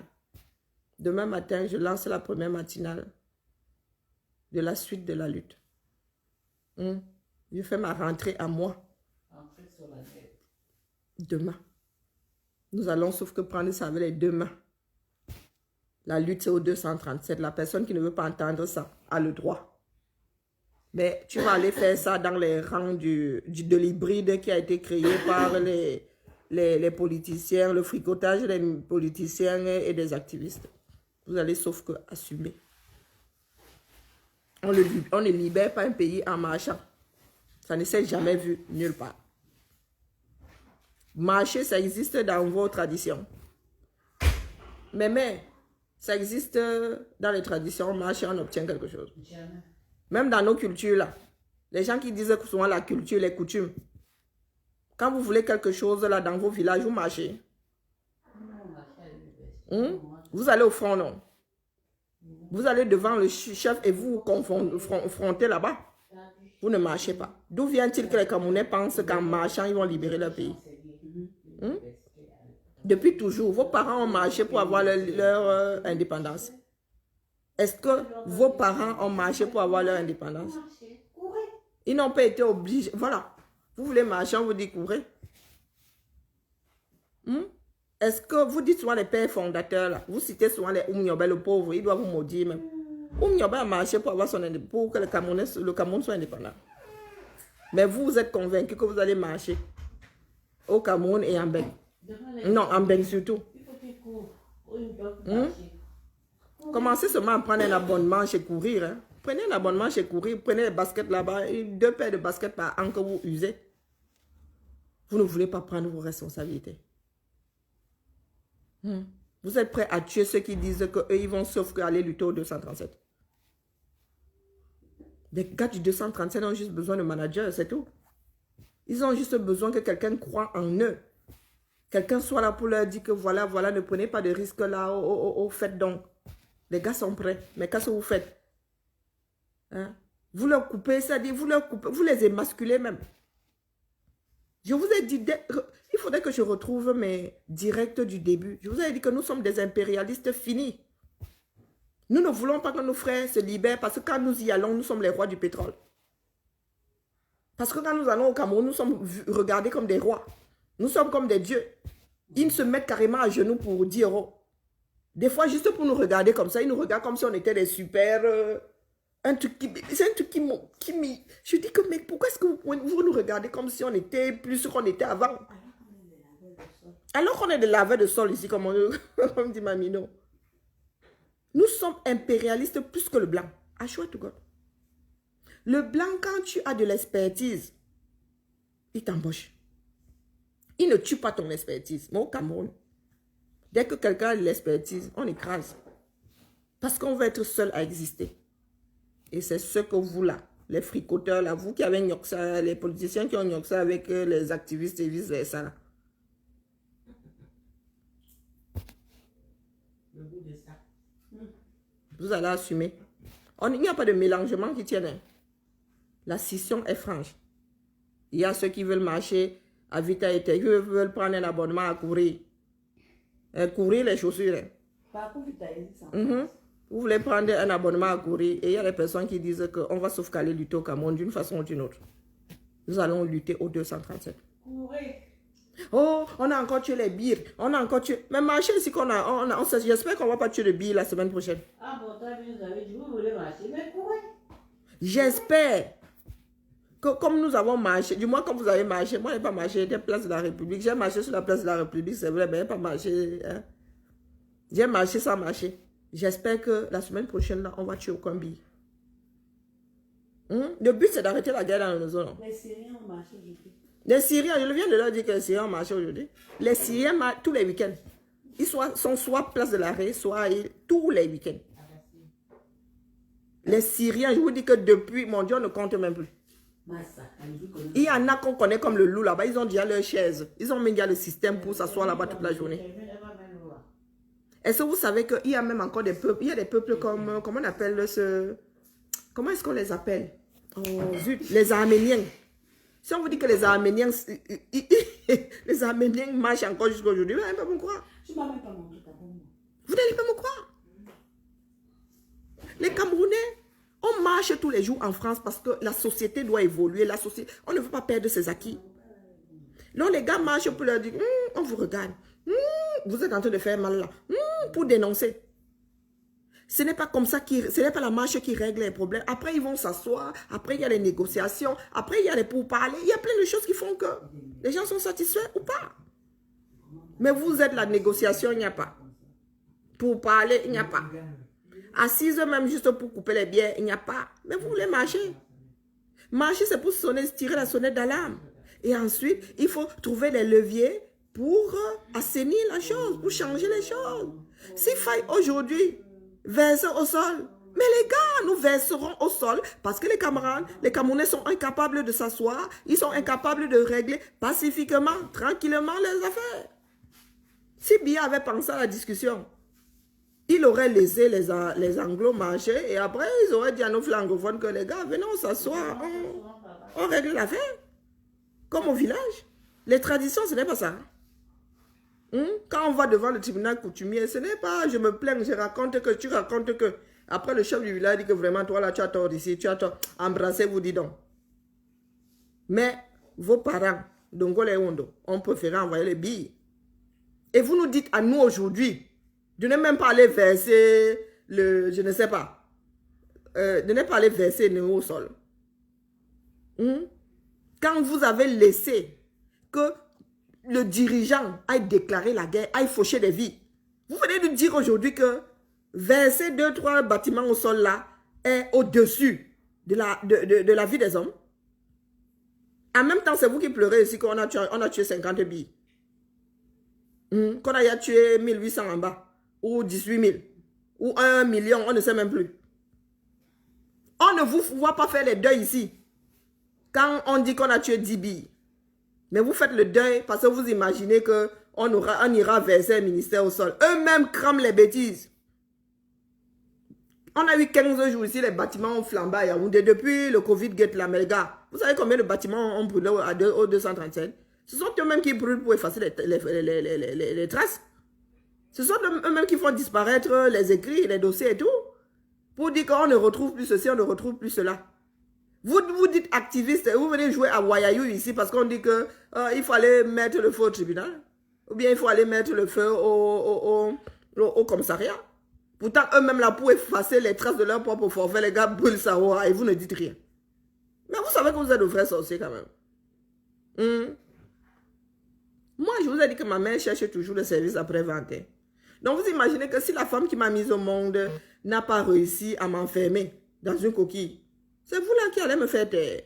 Demain matin, je lance la première matinale de la suite de la lutte. Je fais ma rentrée à moi. Demain. Nous allons sauf que prendre ça avec les deux mains. La lutte, c'est au 237. La personne qui ne veut pas entendre ça a le droit. Mais tu vas aller faire ça dans les rangs de l'hybride qui a été créé par les politiciens, le fricotage des politiciens et des activistes. Vous allez sauf que assumer. On ne libère pas un pays en marchant. Ça ne s'est jamais vu nulle part. Marcher, ça existe dans vos traditions. Mais ça existe dans les traditions. Marcher, on obtient quelque chose. Même dans nos cultures, là. Les gens qui disent que souvent la culture, les coutumes. Quand vous voulez quelque chose, là, dans vos villages, vous marchez. Vous allez au front, non? Vous allez devant le chef et vous confrontez là-bas. Vous ne marchez pas. D'où vient-il que les Camerounais pensent qu'en marchant, ils vont libérer leur pays? Depuis toujours, vos parents ont marché pour avoir leur indépendance. Est-ce que vos parents ont marché pour avoir leur indépendance? Ils n'ont pas été obligés. Voilà. Vous voulez marcher, on vous dit courez. Est-ce que vous dites souvent les pères fondateurs, là, vous citez souvent les Oumniobé, le pauvre, il doit vous maudire même. Oumniobé a marché pour avoir son indépendance, pour que le Cameroun soit indépendant. Mais vous êtes convaincu que vous allez marcher au Cameroun et en Beng. Non, en Beng surtout. Commencez seulement à prendre un abonnement chez Courir. Hein. Prenez un abonnement chez Courir, prenez les baskets là-bas, 2 paires de baskets par an que vous usez. Vous ne voulez pas prendre vos responsabilités. Vous êtes prêts à tuer ceux qui disent qu'eux, ils vont sauf aller lutter au 237. Les gars du 237 ont juste besoin de managers, c'est tout. Ils ont juste besoin que quelqu'un croie en eux. Quelqu'un soit là pour leur dire que voilà, ne prenez pas de risques là, faites donc. Les gars sont prêts, mais qu'est-ce que vous faites? Hein? Vous leur coupez, c'est-à-dire vous les émasculez même. Je vous ai dit, il faudrait que je retrouve mes directs du début. Je vous ai dit que nous sommes des impérialistes finis. Nous ne voulons pas que nos frères se libèrent parce que quand nous y allons, nous sommes les rois du pétrole. Parce que quand nous allons au Cameroun, nous sommes regardés comme des rois. Nous sommes comme des dieux. Ils se mettent carrément à genoux pour dire oh. Des fois, juste pour nous regarder comme ça, ils nous regardent comme si on était des super... c'est un truc qui me... Je dis que, mais pourquoi est-ce que vous nous regardez comme si on était plus qu'on était avant? Alors qu'on est des laveurs de sol ici, comme on dit Mamino. Nous sommes impérialistes plus que le blanc. I swear to God. Le blanc, quand tu as de l'expertise, il t'embauche. Il ne tue pas ton expertise. Mais au Cameroun, dès que quelqu'un a de l'expertise, on écrase. Parce qu'on veut être seul à exister. Et c'est ce que vous là, les fricoteurs là, vous qui avez Nyoxa, les politiciens qui ont Nyoxa avec les activistes et vice-versa là. Le bout de ça. Vous allez assumer. Il n'y a pas de mélangement qui tienne. La scission est franche. Il y a ceux qui veulent marcher à vite à été, qui veulent prendre un abonnement à courir. Courir les chaussures. Par contre, vite à été, ça. Vous voulez prendre un abonnement à courir et il y a des personnes qui disent qu'on va sauf lutter au Cameroun d'une façon ou d'une autre. Nous allons lutter au 237. Courez. Oh, on a encore tué les bires. On a encore tué. Mais marcher ici qu'on a, j'espère qu'on ne va pas tuer le bire la semaine prochaine. Ah bon, vous avez dit, vous voulez marcher, mais courez. J'espère que comme nous avons marché, du moins comme vous avez marché, moi je n'ai pas marché des places de la République. J'ai marché sur la place de la République, c'est vrai, mais je n'ai pas marché. Hein. J'ai marché sans marcher. J'espère que la semaine prochaine, là, on va tuer aucun bille. Le but, c'est d'arrêter la guerre dans la zone. Les Syriens ont marché aujourd'hui. Les Syriens, je viens de leur dire que les Syriens ont marché aujourd'hui. Les Syriens marchent tous les week-ends. Ils sont soit place de l'arrêt, soit tous les week-ends. Les Syriens, je vous dis que depuis, mon Dieu, on ne compte même plus. Il y en a qu'on connaît comme le loup là-bas. Ils ont déjà leur chaise. Ils ont mis déjà le système pour s'asseoir là-bas toute la journée. Est-ce que vous savez qu'il y a même encore des peuples, il y a des peuples comme, comment on appelle ce... Comment est-ce qu'on les appelle? Oh, zut, les Arméniens. Si on vous dit que les Arméniens, les Arméniens marchent encore jusqu'à aujourd'hui, vous n'allez pas me croire. Vous n'allez pas me croire. Les Camerounais, on marche tous les jours en France parce que la société doit évoluer. La société, on ne veut pas perdre ses acquis. Donc les gars marchent pour leur dire, on vous regarde. Vous êtes en train de faire mal là. Pour dénoncer. Ce n'est pas comme ça, ce n'est pas la marche qui règle les problèmes. Après, ils vont s'asseoir. Après, il y a les négociations. Après, il y a les pourparlers. Il y a plein de choses qui font que les gens sont satisfaits ou pas. Mais vous êtes la négociation, il n'y a pas. Pour parler, il n'y a pas. Assise même juste pour couper les bières, il n'y a pas. Mais vous voulez marcher. Marcher, c'est pour tirer la sonnette d'alarme. Et ensuite, il faut trouver les leviers pour assainir la chose, pour changer les choses. S'il faille aujourd'hui verser au sol, mais les gars, nous verserons au sol parce que les camarades, les Camerounais sont incapables de s'asseoir, ils sont incapables de régler pacifiquement, tranquillement les affaires. Si Biya avait pensé à la discussion, il aurait laissé les anglos marcher et après ils auraient dit à nos francophones que les gars, venons s'asseoir, on règle l'affaire. Comme au village. Les traditions, ce n'est pas ça. Quand on va devant le tribunal coutumier, ce n'est pas je me plains, je raconte que, tu racontes que. Après le chef du village dit que vraiment, toi là, tu as tort ici, tu as tort. Embrassez-vous, dis donc. Mais vos parents, Dongo les Hondo, ont préféré envoyer les billes. Et vous nous dites à nous aujourd'hui, de ne même pas aller verser le, je ne sais pas, de ne pas aller verser le au sol. Quand vous avez laissé que le dirigeant aille déclarer la guerre, aille faucher des vies, vous venez de dire aujourd'hui que verser 2-3 bâtiments au sol là est au-dessus de la vie des hommes. En même temps, c'est vous qui pleurez ici qu'on a tué 50 billes. Qu'on a tué 1800 en bas, ou 18 000, ou 1 million, on ne sait même plus. On ne vous voit pas faire les deuils ici. Quand on dit qu'on a tué 10 billes, mais vous faites le deuil parce que vous imaginez qu'on ira verser un ministère au sol. Eux-mêmes crament les bêtises. On a eu 15 jours ici, les bâtiments ont flambé à Yaoundé. Depuis le Covid-Gate, la Melga. Vous savez combien de bâtiments ont brûlé au 237? Ce sont eux-mêmes qui brûlent pour effacer les traces. Ce sont eux-mêmes qui font disparaître les écrits, les dossiers et tout. Pour dire qu'on ne retrouve plus ceci, on ne retrouve plus cela. Vous dites activiste, vous venez jouer à Wayayou ici parce qu'on dit que il faut aller mettre le feu au tribunal. Ou bien il faut aller mettre le feu au commissariat. Pourtant, eux-mêmes là, pour effacer les traces de leur propre forfait, les gars brûlent ça et vous ne dites rien. Mais vous savez que vous êtes de vrais sorciers quand même. Moi, je vous ai dit que ma mère cherche toujours le service après-vente. Donc, vous imaginez que si la femme qui m'a mise au monde n'a pas réussi à m'enfermer dans une coquille, c'est vous là qui allez me faire taire.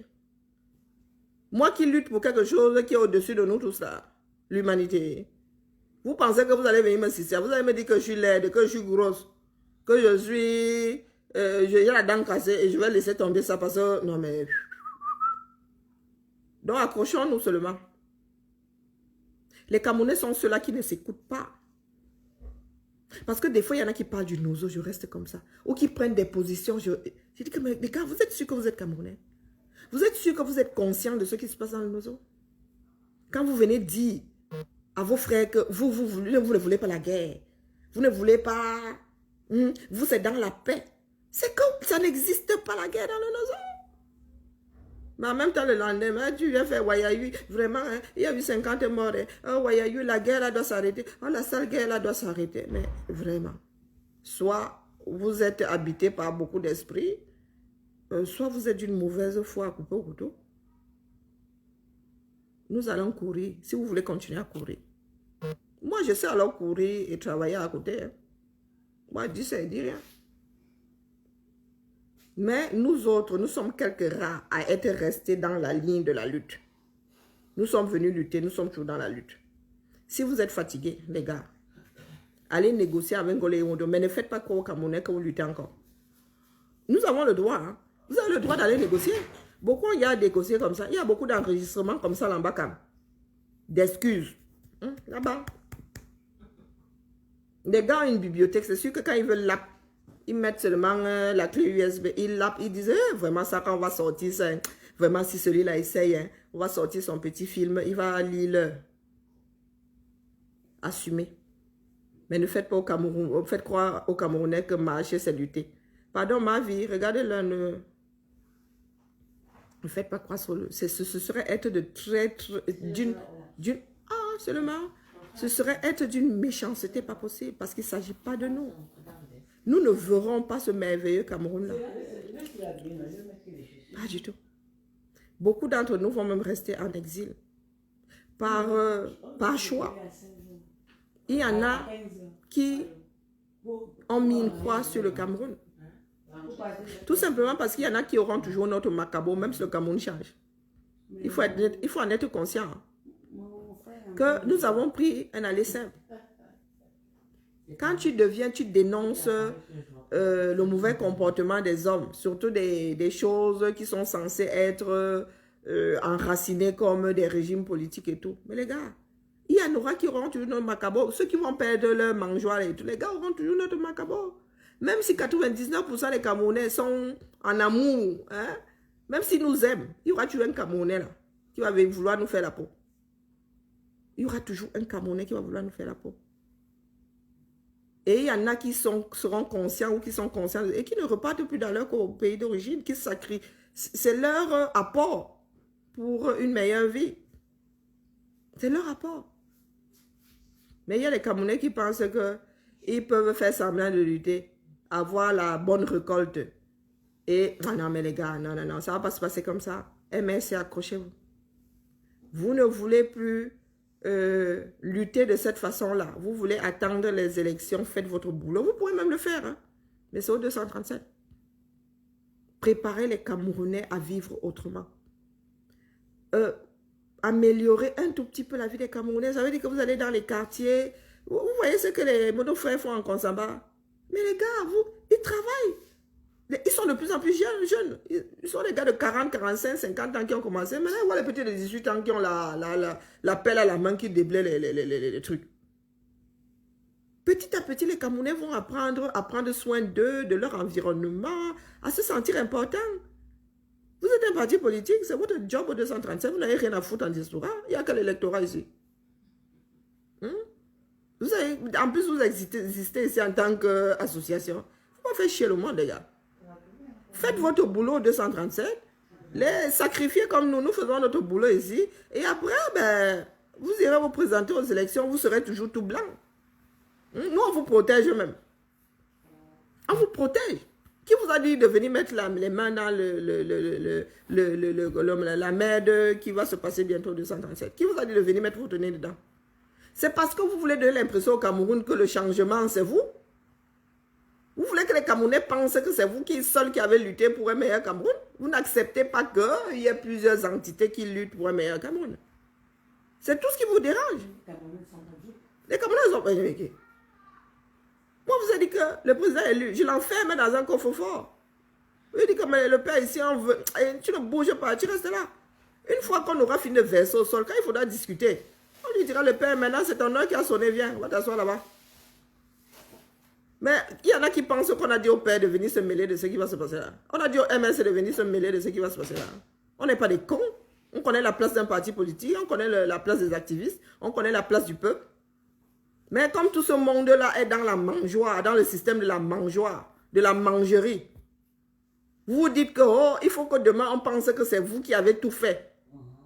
Moi qui lutte pour quelque chose qui est au-dessus de nous tous là, l'humanité. Vous pensez que vous allez venir me citer, vous allez me dire que je suis laide, que je suis grosse, que je suis... j'ai la dent cassée et je vais laisser tomber ça parce que... Non mais... Donc accrochons-nous seulement. Les Camerounais sont ceux-là qui ne s'écoutent pas. Parce que des fois, il y en a qui parlent du nozo, je reste comme ça. Ou qui prennent des positions. Je dis que, mais les gars, vous êtes sûrs que vous êtes Camerounais? Vous êtes sûrs que vous êtes conscients de ce qui se passe dans le nozo? Quand vous venez dire à vos frères que vous ne voulez pas la guerre, vous ne voulez pas... vous, c'est dans la paix. C'est comme ça n'existe pas la guerre dans le nozo. Mais en même temps, le lendemain, tu viens faire Wayayou. Vraiment, hein, il y a eu 50 morts. Hein. Oh, Wayayou, la guerre là doit s'arrêter. Oh, la sale guerre là doit s'arrêter. Mais vraiment, soit vous êtes habité par beaucoup d'esprits, soit vous êtes d'une mauvaise foi à couper au couteau. Nous allons courir, si vous voulez continuer à courir. Moi, je sais alors courir et travailler à côté. Hein. Moi, je dis ça, je dis rien. Mais nous autres, nous sommes quelques rares à être restés dans la ligne de la lutte. Nous sommes venus lutter, nous sommes toujours dans la lutte. Si vous êtes fatigués, les gars, allez négocier avec Ngolé Yondo, mais ne faites pas croire aux Camerounais que vous luttez encore. Nous avons le droit, hein. Vous avez le droit d'aller négocier. Beaucoup, il y a des dossiers comme ça, il y a beaucoup d'enregistrements comme ça là-bas, d'excuses. Là-bas. Les gars ont une bibliothèque, c'est sûr que quand ils veulent l'app, ils mettent seulement la clé USB, ils l'app, ils disent vraiment ça quand on va sortir ça, hein. Vraiment si celui-là essaye, hein, on va sortir son petit film, il va lire. Assumez. Mais ne faites pas au Cameroun, faites croire aux Camerounais que marcher c'est lutter. Pardon ma vie, regardez-le. Ne faites pas croire sur le. Ce serait être de traître d'une. Ah, seulement. Ce serait être d'une méchanceté pas possible parce qu'il ne s'agit pas de nous. Nous ne verrons pas ce merveilleux Cameroun-là. Pas du tout. Beaucoup d'entre nous vont même rester en exil. Par choix. Il y en a qui ont mis une croix sur le Cameroun. Tout simplement parce qu'il y en a qui auront toujours notre macabo, même si le Cameroun change. Il faut en être conscient. Que nous avons pris un aller simple. Quand tu dénonces le mauvais comportement des hommes, surtout des choses qui sont censées être enracinées comme des régimes politiques et tout. Mais les gars, il y en aura qui auront toujours notre macabo. Ceux qui vont perdre leur mangeoire et tout, les gars auront toujours notre macabo. Même si 99% des Camerounais sont en amour, hein, même s'ils nous aiment, il y aura toujours un Camerounais là qui va vouloir nous faire la peau. Il y aura toujours un Camerounais qui va vouloir nous faire la peau. Et il y en a qui seront conscients ou qui sont conscients et qui ne repartent plus dans leur pays d'origine, qui sacrifient. C'est leur apport pour une meilleure vie. C'est leur apport. Mais il y a les Camerounais qui pensent qu'ils peuvent faire semblant de lutter, avoir la bonne récolte. Et non, mais les gars, non, ça ne va pas se passer comme ça. MS, accrochez-vous. Vous ne voulez plus lutter de cette façon-là. Vous voulez attendre les élections, faites votre boulot. Vous pouvez même le faire, hein? Mais c'est au 237. Préparez les Camerounais à vivre autrement. Améliorer un tout petit peu la vie des Camerounais. Ça veut dire que vous allez dans les quartiers. Vous voyez ce que nos frères font en Konsamba. Mais les gars, ils travaillent. Ils sont de plus en plus jeunes. Ils sont des gars de 40, 45, 50 ans qui ont commencé. Maintenant, on voit les petits de 18 ans qui ont la pelle à la main qui déblaye les trucs. Petit à petit, les Camerounais vont apprendre à prendre soin d'eux, de leur environnement, à se sentir importants. Vous êtes un parti politique, c'est votre job au 237, vous n'avez rien à foutre en diaspora. Il n'y a que l'électorat ici. Vous savez, en plus, vous existez ici en tant qu'association. Il ne faut pas faire chier le monde, les gars. Faites votre boulot au 237, les sacrifiez comme nous faisons notre boulot ici. Et après, ben, vous irez vous présenter aux élections, vous serez toujours tout blanc. Nous, on vous protège même. On vous protège. Qui vous a dit de venir mettre les mains dans la merde qui va se passer bientôt au 237? Qui vous a dit de venir mettre votre nez dedans? C'est parce que vous voulez donner l'impression au Cameroun que le changement, c'est vous. Vous voulez que les Camerounais pensent que c'est vous seul qui avez lutté pour un meilleur Cameroun? Vous n'acceptez pas qu'il y ait plusieurs entités qui luttent pour un meilleur Cameroun. C'est tout ce qui vous dérange. Les Camerounais sont pas éduqués. Moi, je vous ai dit que le président est élu. Je l'enferme dans un coffre-fort. Je dis que mais le père ici, on veut. Tu ne bouges pas, tu restes là. Une fois qu'on aura fini de verser au sol, quand il faudra discuter, on lui dira le père, maintenant c'est ton heure qui a sonné, viens, on va t'asseoir là-bas. Mais il y en a qui pensent qu'on a dit au père de venir se mêler de ce qui va se passer là. On a dit au MS de venir se mêler de ce qui va se passer là. On n'est pas des cons. On connaît la place d'un parti politique, on connaît la place des activistes, on connaît la place du peuple. Mais comme tout ce monde-là est dans la mangeoire, dans le système de la mangeoire, de la mangerie, Vous vous dites que, oh, il faut que demain, on pense que c'est vous qui avez tout fait.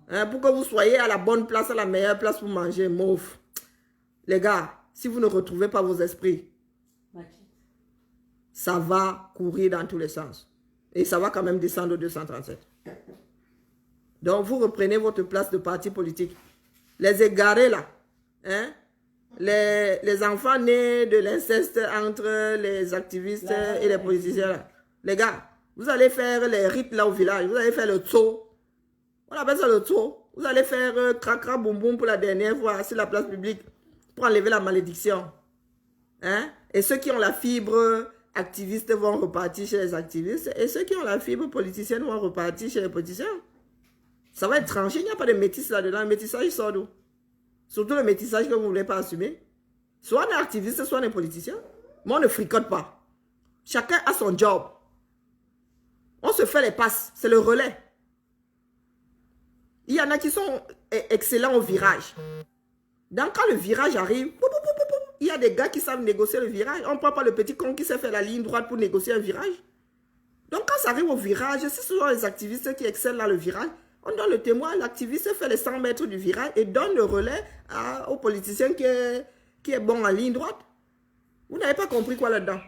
Hein, pour que vous soyez à la bonne place, à la meilleure place pour manger. Mauve. Les gars, si vous ne retrouvez pas vos esprits, ça va courir dans tous les sens. Et ça va quand même descendre au 237. Donc, vous reprenez votre place de parti politique. Les égarés, là, hein? Les enfants nés de l'inceste entre les activistes et les politiciens, là. Les gars, vous allez faire les rites là au village. Vous allez faire le tso. On appelle ça le tso. Vous allez faire cracra boum boum pour la dernière fois sur la place publique pour enlever la malédiction. Hein? Et ceux qui ont la fibre activiste vont repartir chez les activistes. Et ceux qui ont la fibre politicienne vont repartir chez les politiciens. Ça va être tranché. Il n'y a pas de métis là-dedans. Le métissage, il sort d'où? Surtout le métissage que vous ne voulez pas assumer. Soit on est activiste, soit on est politicien. Mais on ne fricote pas. Chacun a son job. On se fait les passes. C'est le relais. Il y en a qui sont excellents au virage. Donc quand le virage arrive, il y a des gars qui savent négocier le virage. On ne prend pas le petit con qui sait faire la ligne droite pour négocier un virage. Donc quand ça arrive au virage, si ce sont les activistes qui excellent dans le virage, on donne le témoin, l'activiste fait les 100 mètres du virage et donne le relais au politicien qui est bon en ligne droite. Vous n'avez pas compris quoi là-dedans?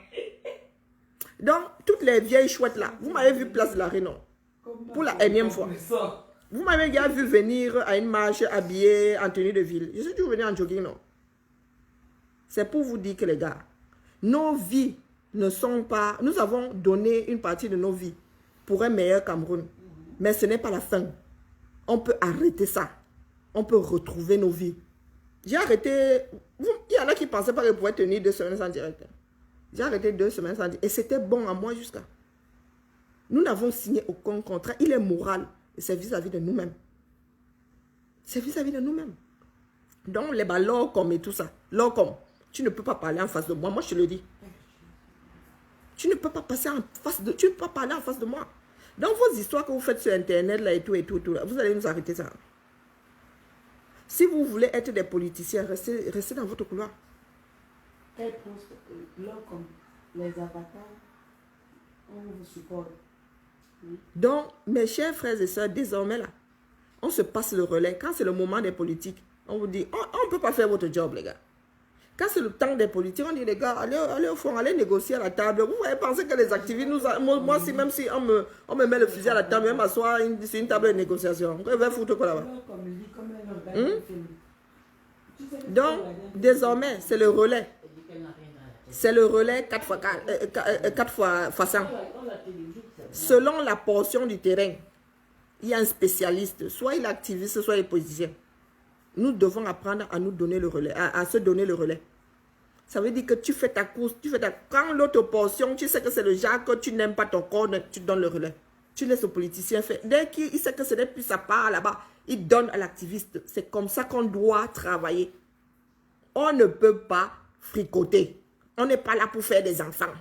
Donc, toutes les vieilles chouettes là, vous m'avez vu place de la Réunion pour la énième fois. Vous m'avez déjà vu venir à une marche habillée en tenue de ville. Je suis toujours venu en jogging, non? C'est pour vous dire que les gars, nos vies ne sont pas... Nous avons donné une partie de nos vies pour un meilleur Cameroun. Mais ce n'est pas la fin. On peut arrêter ça. On peut retrouver nos vies. J'ai arrêté... Il y en a qui ne pensaient pas que je pouvais tenir 2 semaines sans direct. J'ai arrêté 2 semaines sans direct. Et c'était bon à moi jusqu'à... Nous n'avons signé aucun contrat. Il est moral. Et c'est vis-à-vis de nous-mêmes. C'est vis-à-vis de nous-mêmes. Donc, les ballons comme et tout ça. L'orcom, tu ne peux pas parler en face de moi. Moi, je te le dis. Tu ne peux pas passer en face de... Tu ne peux pas parler en face de moi. Donc, vos histoires que vous faites sur Internet, là, et tout, là, vous allez nous arrêter ça. Si vous voulez être des politiciens, restez dans votre couloir. Quel poste, l'orcom, les avatars, on vous supporte. Donc, mes chers frères et sœurs, désormais là, on se passe le relais. Quand c'est le moment des politiques, on vous dit, on ne peut pas faire votre job, les gars. Quand c'est le temps des politiques, on dit, les gars, allez au fond, allez négocier à la table. Vous voyez penser que les activistes, moi, si, même si on me met le fusil à la table, même m'asseoir sur une table de négociation, on va foutre quoi là-bas? Donc, désormais, c'est le relais. C'est le relais 4 fois 100. Selon la portion du terrain, il y a un spécialiste, soit il est activiste, soit il est politicien. Nous devons apprendre à nous donner le relais, à se donner le relais. Ça veut dire que tu fais ta course, quand l'autre portion, tu sais que c'est le genre que tu n'aimes pas ton corps, tu donnes le relais. Tu laisses le politicien faire. Dès qu'il sait que ce n'est plus sa part là-bas, il donne à l'activiste. C'est comme ça qu'on doit travailler. On ne peut pas fricoter. On n'est pas là pour faire des enfants.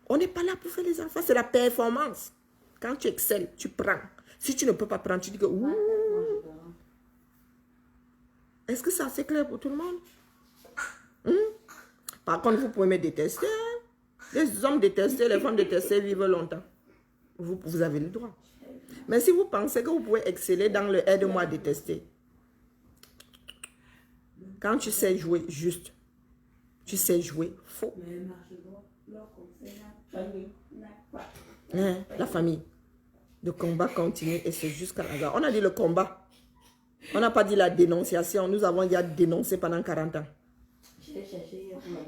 On n'est pas là pour faire des enfants. C'est la performance. Quand tu excelles, tu prends. Si tu ne peux pas prendre, tu dis que... Est-ce que c'est assez clair pour tout le monde? Par contre, vous pouvez me détester. Les hommes détestés, les femmes détestées vivent longtemps. Vous avez le droit. Mais si vous pensez que vous pouvez exceller dans le aide-moi à détester, quand tu sais jouer juste, tu sais jouer faux. La famille. Le combat continue et c'est jusqu'à la gare. On a dit le combat. On n'a pas dit la dénonciation. Nous avons déjà dénoncé pendant 40 ans.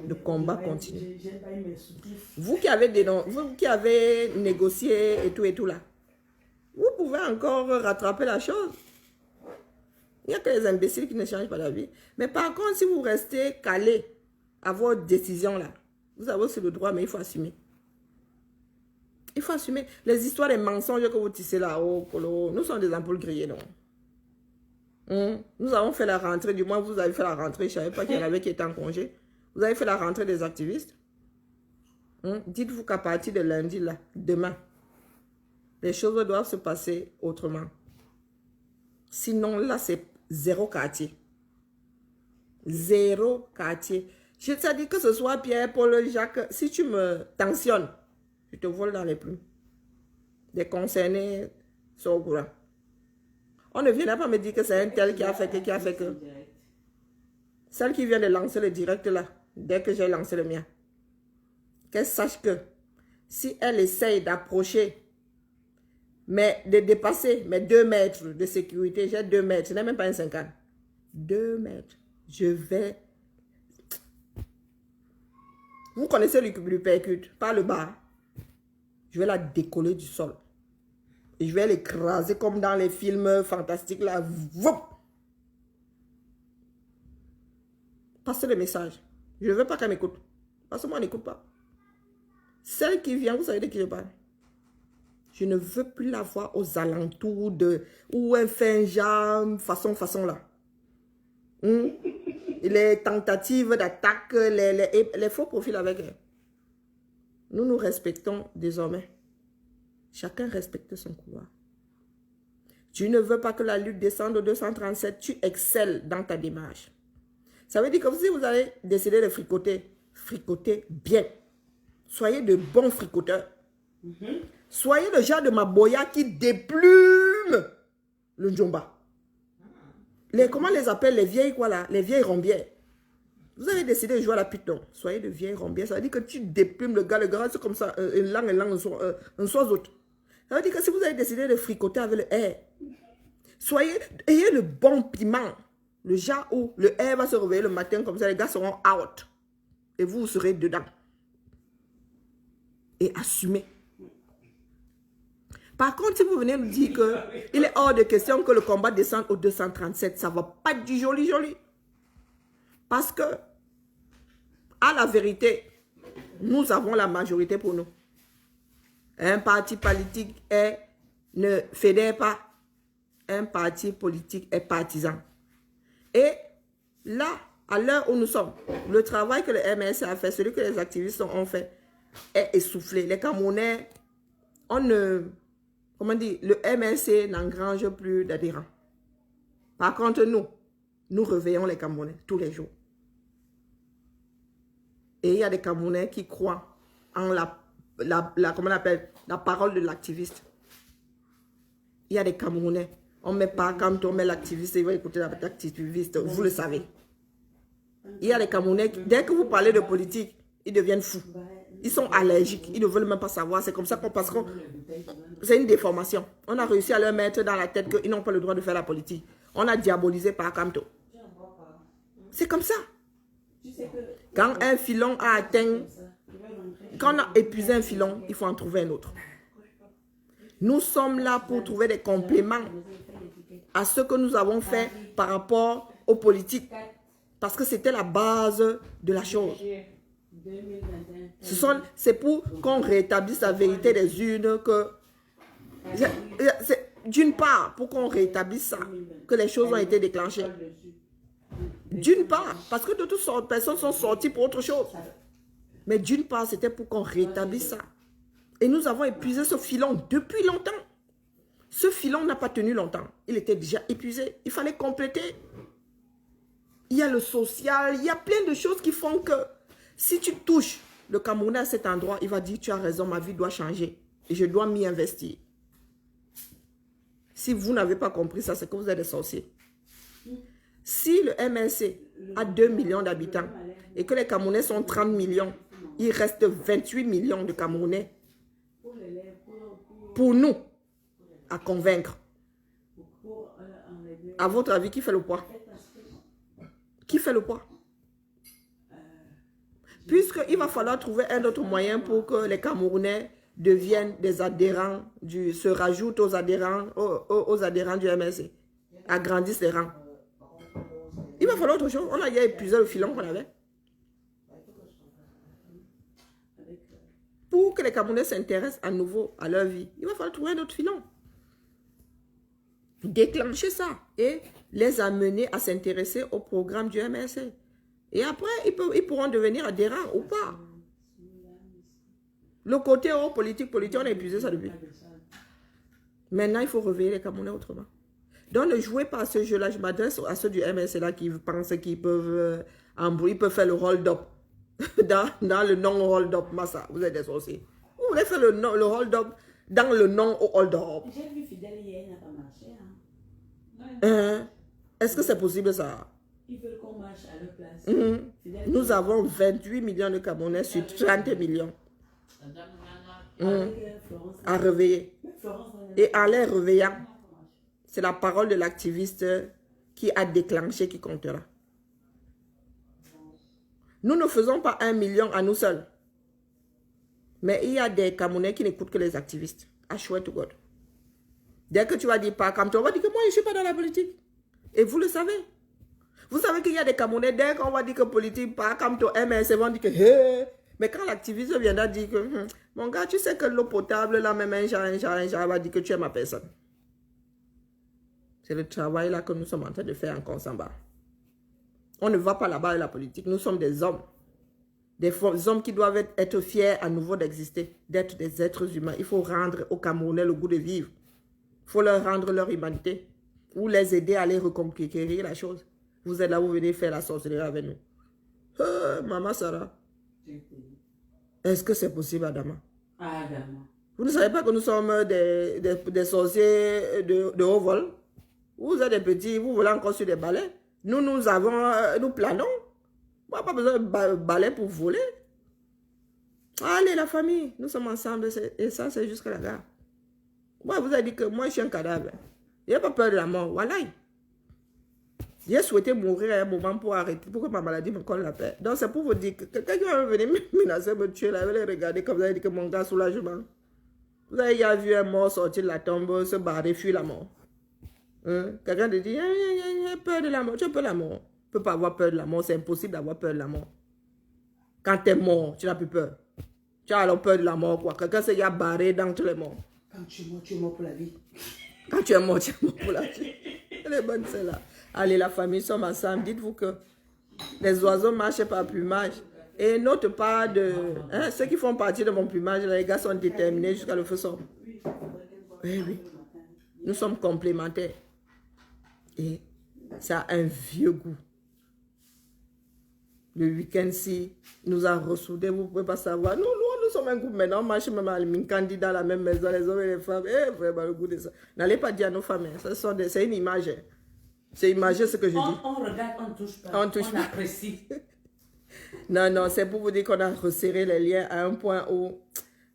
Le combat continue. Vous qui avez négocié et tout là, vous pouvez encore rattraper la chose. Il n'y a que les imbéciles qui ne changent pas la vie. Mais par contre, si vous restez calé à vos décisions là, vous avez aussi le droit, mais il faut assumer. Il faut assumer. Les histoires des mensonges que vous tissez là, nous sommes des ampoules grillées, non? Nous avons fait la rentrée, du moins vous avez fait la rentrée, je ne savais pas qu'il y en avait qui étaient en congé. Vous avez fait la rentrée des activistes. Dites-vous qu'à partir de lundi, là, demain, les choses doivent se passer autrement. Sinon, là, c'est 0 quartier. 0 quartier. Je te dis que ce soit Pierre, Paul, Jacques, si tu me tensionnes, Je te vole dans les plumes. Les concernés sont au courant. On ne viendra pas me dire que c'est un tel qui a fait que. Celle qui vient de lancer le direct là, dès que j'ai lancé le mien, qu'elle sache que si elle essaye d'approcher, mais de dépasser mes 2 mètres de sécurité, j'ai 2 mètres, ce n'est même pas un 50. 2 mètres. Je vais... Vous connaissez le percute, par le bas. Je vais la décoller du sol. Et je vais l'écraser comme dans les films fantastiques là. Voup! Passez le message. Je ne veux pas qu'elle m'écoute. Parce que moi, elle n'écoute pas. Celle qui vient, vous savez de qui je parle. Je ne veux plus la voir aux alentours de... Où elle fait un genre, façon là. Les tentatives d'attaque, les faux profils avec elle. Nous nous respectons désormais. Chacun respecte son couloir. Tu ne veux pas que la lutte descende au 237, tu excelles dans ta démarche. Ça veut dire que si vous allez décider de fricoter, fricotez bien. Soyez de bons fricoteurs. Soyez le genre de Maboya qui déplume le Djomba. Comment les appelle les vieilles quoi là? Les vieilles rombières. Vous avez décidé de jouer à la pute, non? Soyez de vieilles rombières. Ça veut dire que tu déplumes le gars c'est comme ça, une langue, un soir autre. Ça veut dire que si vous avez décidé de fricoter avec le air, ayez le bon piment. Le genre où le air va se réveiller le matin comme ça, les gars seront out. Et vous serez dedans. Et assumez. Par contre, si vous venez nous dire qu'il est hors de question que le combat descende au 237, ça ne va pas du joli. Parce que, à la vérité, nous avons la majorité pour nous. Un parti politique ne fédère pas. Un parti politique est partisan. Et là, à l'heure où nous sommes, le travail que le MLC a fait, celui que les activistes ont fait, est essoufflé. Les Camerounais, le MLC n'engrange plus d'adhérents. Par contre, nous réveillons les Camerounais tous les jours. Et il y a des Camerounais qui croient en comment on appelle, la parole de l'activiste. Il y a des Camerounais. On ne met pas, quand on met l'activiste, il va écouter l'activiste, vous le savez. Il y a des Camerounais, dès que vous parlez de politique, ils deviennent fous. Ils sont allergiques, ils ne veulent même pas savoir. C'est comme ça parce que c'est une déformation. On a réussi à leur mettre dans la tête qu'ils n'ont pas le droit de faire la politique. On a diabolisé par Kamto. C'est comme ça. Quand un filon a atteint, quand on a épuisé un filon, il faut en trouver un autre. Nous sommes là pour trouver des compléments à ce que nous avons fait par rapport aux politiques. Parce que c'était la base de la chose. C'est pour qu'on rétablisse la vérité des urnes que... D'une part, pour qu'on rétablisse ça, que les choses ont été déclenchées. D'une part, parce que de toutes sortes de personnes sont sorties pour autre chose. Mais d'une part, c'était pour qu'on rétablisse ça. Et nous avons épuisé ce filon depuis longtemps. Ce filon n'a pas tenu longtemps. Il était déjà épuisé. Il fallait compléter. Il y a le social. Il y a plein de choses qui font que si tu touches le Camerounais à cet endroit, il va dire, tu as raison, ma vie doit changer. Et je dois m'y investir. Si vous n'avez pas compris ça, c'est que vous êtes des sorciers. Si le MLC a 2 millions d'habitants et que les Camerounais sont 30 millions, il reste 28 millions de Camerounais pour nous à convaincre. À votre avis, qui fait le poids? Qui fait le poids? Puisqu'il va falloir trouver un autre moyen pour que les Camerounais deviennent des adhérents, se rajoutent aux adhérents, aux adhérents du MLC, agrandissent les rangs. Il va falloir autre chose. On a épuisé le filon qu'on avait. Pour que les Camerounais s'intéressent à nouveau à leur vie, il va falloir trouver un autre filon. Déclencher ça et les amener à s'intéresser au programme du MLC. Et après, ils pourront devenir adhérents ou pas. Le côté politique, on a épuisé ça depuis. Maintenant, il faut réveiller les Camerounais autrement. Donc, ne jouez pas à ce jeu-là. Je m'adresse à ceux du MLC là qui pensent qu'ils peuvent ils peuvent faire le hold-up. dans le non-hold-up, Massa. Vous êtes des sorciers. voulez faire le hold-up dans le nom au hold-up. J'ai vu Fidèle hier, il n'a pas marché. Est-ce que c'est possible ça? Ils veulent qu'on marche à leur place. Nous avons 28 millions de Camerounais sur 30 millions. À réveiller. Et en les réveillant, c'est la parole de l'activiste qui a déclenché qui comptera. Nous ne faisons pas 1 million à nous seuls. Mais il y a des Camerounais qui n'écoutent que les activistes. I swear to God. Dès que tu vas dire pas comme toi, on va dire que moi je ne suis pas dans la politique. Et vous le savez. Vous savez qu'il y a des Camerounais, dès qu'on va dire que politique, pas comme toi, MSC vont dire que hey. Mais quand l'activiste viendra dire que mon gars, tu sais que l'eau potable, là, même un genre, va dire que tu es ma personne. C'est le travail là que nous sommes en train de faire en Consamba. On ne va pas là-bas à la politique. Nous sommes des hommes. Des hommes qui doivent être fiers à nouveau d'exister, d'être des êtres humains. Il faut rendre aux Camerounais le goût de vivre. Il faut leur rendre leur humanité. Ou les aider à aller reconquérir la chose. Vous êtes là, vous venez faire la sorcellerie avec nous. Maman Sarah. Est-ce que c'est possible, Adama? Ah, Adama. Vous ne savez pas que nous sommes des sorciers de haut vol? Vous êtes des petits, vous volez encore sur des balais. Nous planons. Moi, pas besoin de balai pour voler. Allez, la famille, nous sommes ensemble. Et ça, c'est jusqu'à la gare. Moi, vous avez dit que moi, je suis un cadavre. Il n'y a pas peur de la mort. Voilà. J'ai souhaité mourir à un moment pour arrêter, pour que ma maladie me colle la paix. Donc, c'est pour vous dire que quelqu'un qui va venir me menacer, me tuer, là, vous allez regarder comme vous avez dit que mon gars, soulagement. Vous avez déjà vu un mort sortir de la tombe, se barrer, fuir la mort. Quelqu'un te dit, j'ai peur de la mort. Tu as peur de la mort. Tu ne peux pas avoir peur de la mort. C'est impossible d'avoir peur de la mort. Quand tu es mort, tu n'as plus peur. Tu as alors peur de la mort, quoi. Quelqu'un s'est barré dans tous les morts. Quand tu es mort pour la vie. Quand tu es mort pour la vie. Elle est bonne, celle-là. Allez, la famille, sommes ensemble. Dites-vous que les oiseaux marchent par plumage. Et note pas de... ceux qui font partie de mon plumage, les gars sont déterminés jusqu'à le feu sort. Oui. Nous sommes complémentaires. Et ça a un vieux goût. Le week-end-ci nous a ressoudés, vous ne pouvez pas savoir. Nous sommes un groupe maintenant, on marche même à Minkandi dans la même maison, les hommes et les femmes. Vraiment le goût de ça. N'allez pas dire à nos femmes, c'est une image. C'est imagé ce que je dis. On regarde, on ne touche pas. On apprécie. Non, c'est pour vous dire qu'on a resserré les liens à un point où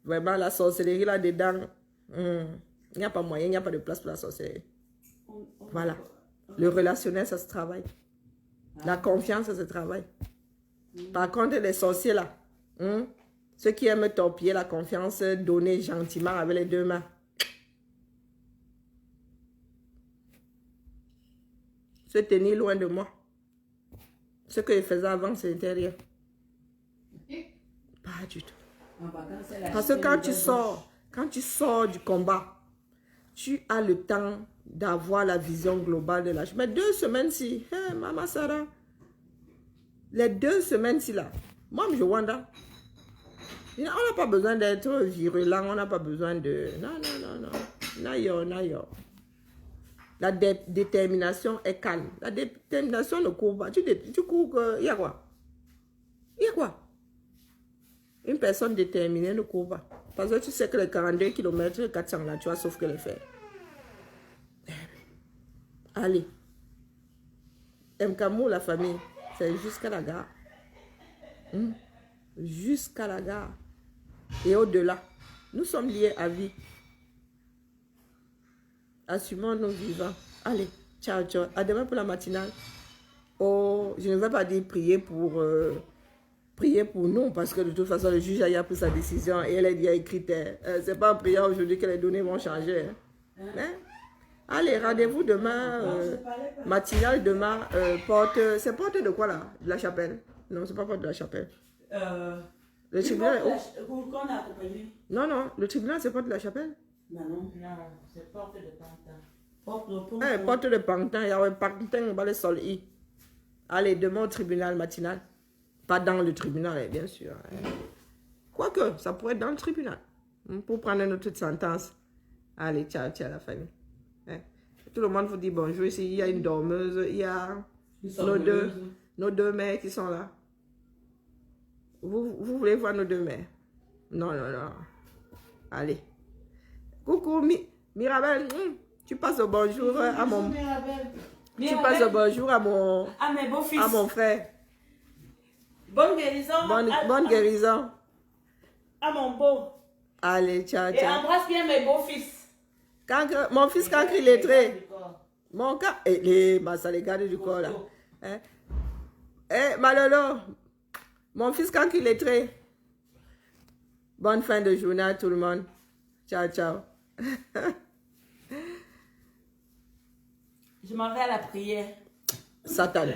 vraiment la sorcellerie là-dedans, il n'y a pas moyen, il n'y a pas de place pour la sorcellerie. Voilà. Le relationnel, ça se travaille. La confiance, ça se travaille. Par contre, les sorciers là, ceux qui aiment torpiller la confiance, donner gentiment avec les deux mains. Se tenir loin de moi. Ce que je faisais avant, c'était rien. Pas du tout. Parce que quand tu sors du combat, tu as le temps d'avoir la vision globale de la chose. Mais 2 semaines-ci, Maman Sarah, les 2 semaines-ci là, moi je wanda. On n'a pas besoin d'être virulent, on n'a pas besoin de... Non. Nayo. La détermination est calme. La détermination ne court pas. Tu cours, il y a quoi? Une personne déterminée ne court pas. Parce que tu sais que les 42 km, 400 là, tu as sauf que les faire. Allez. Mkamou, la famille, c'est jusqu'à la gare. Jusqu'à la gare. Et au-delà, nous sommes liés à vie. Assumons nos vivants. Allez, ciao. À demain pour la matinale. Oh, je ne vais pas dire prier pour nous, parce que de toute façon, le juge a pris sa décision et elle a déjà écrit. C'est pas en priant aujourd'hui que les données vont changer. Allez, rendez-vous demain, matinale demain, c'est porte de quoi là? De la chapelle? Non, c'est pas porte de la chapelle. Le tribunal. Non, le tribunal, c'est porte de la chapelle? Non, c'est porte de Pantin. Porte de Pantin, il y a un Pantin, on va le sol. Allez, demain au tribunal matinal. Pas dans le tribunal, bien sûr. Quoique, ça pourrait être dans le tribunal. Pour prendre notre sentence. Allez, ciao la famille. Tout le monde vous dit bonjour. Ici, il y a une dormeuse, il y a nos deux mères qui sont là. Vous voulez voir nos deux mères? Non. Allez. Coucou, Mirabel. Tu passes le bonjour à mon... Tu passes le bonjour à mon... À mes beaux-fils. À mon frère. Bonne guérison. Bonne guérison. À mon beau. Allez, ciao, Et ciao. embrasse bien mes beaux-fils. Mon fils, quand il est très... Mon gars... les gardes du corps, là. Hein? Malolo. Mon fils, quand il est très... Bonne fin de journée à tout le monde. Ciao, ciao. Je m'en vais à la prière. Satan.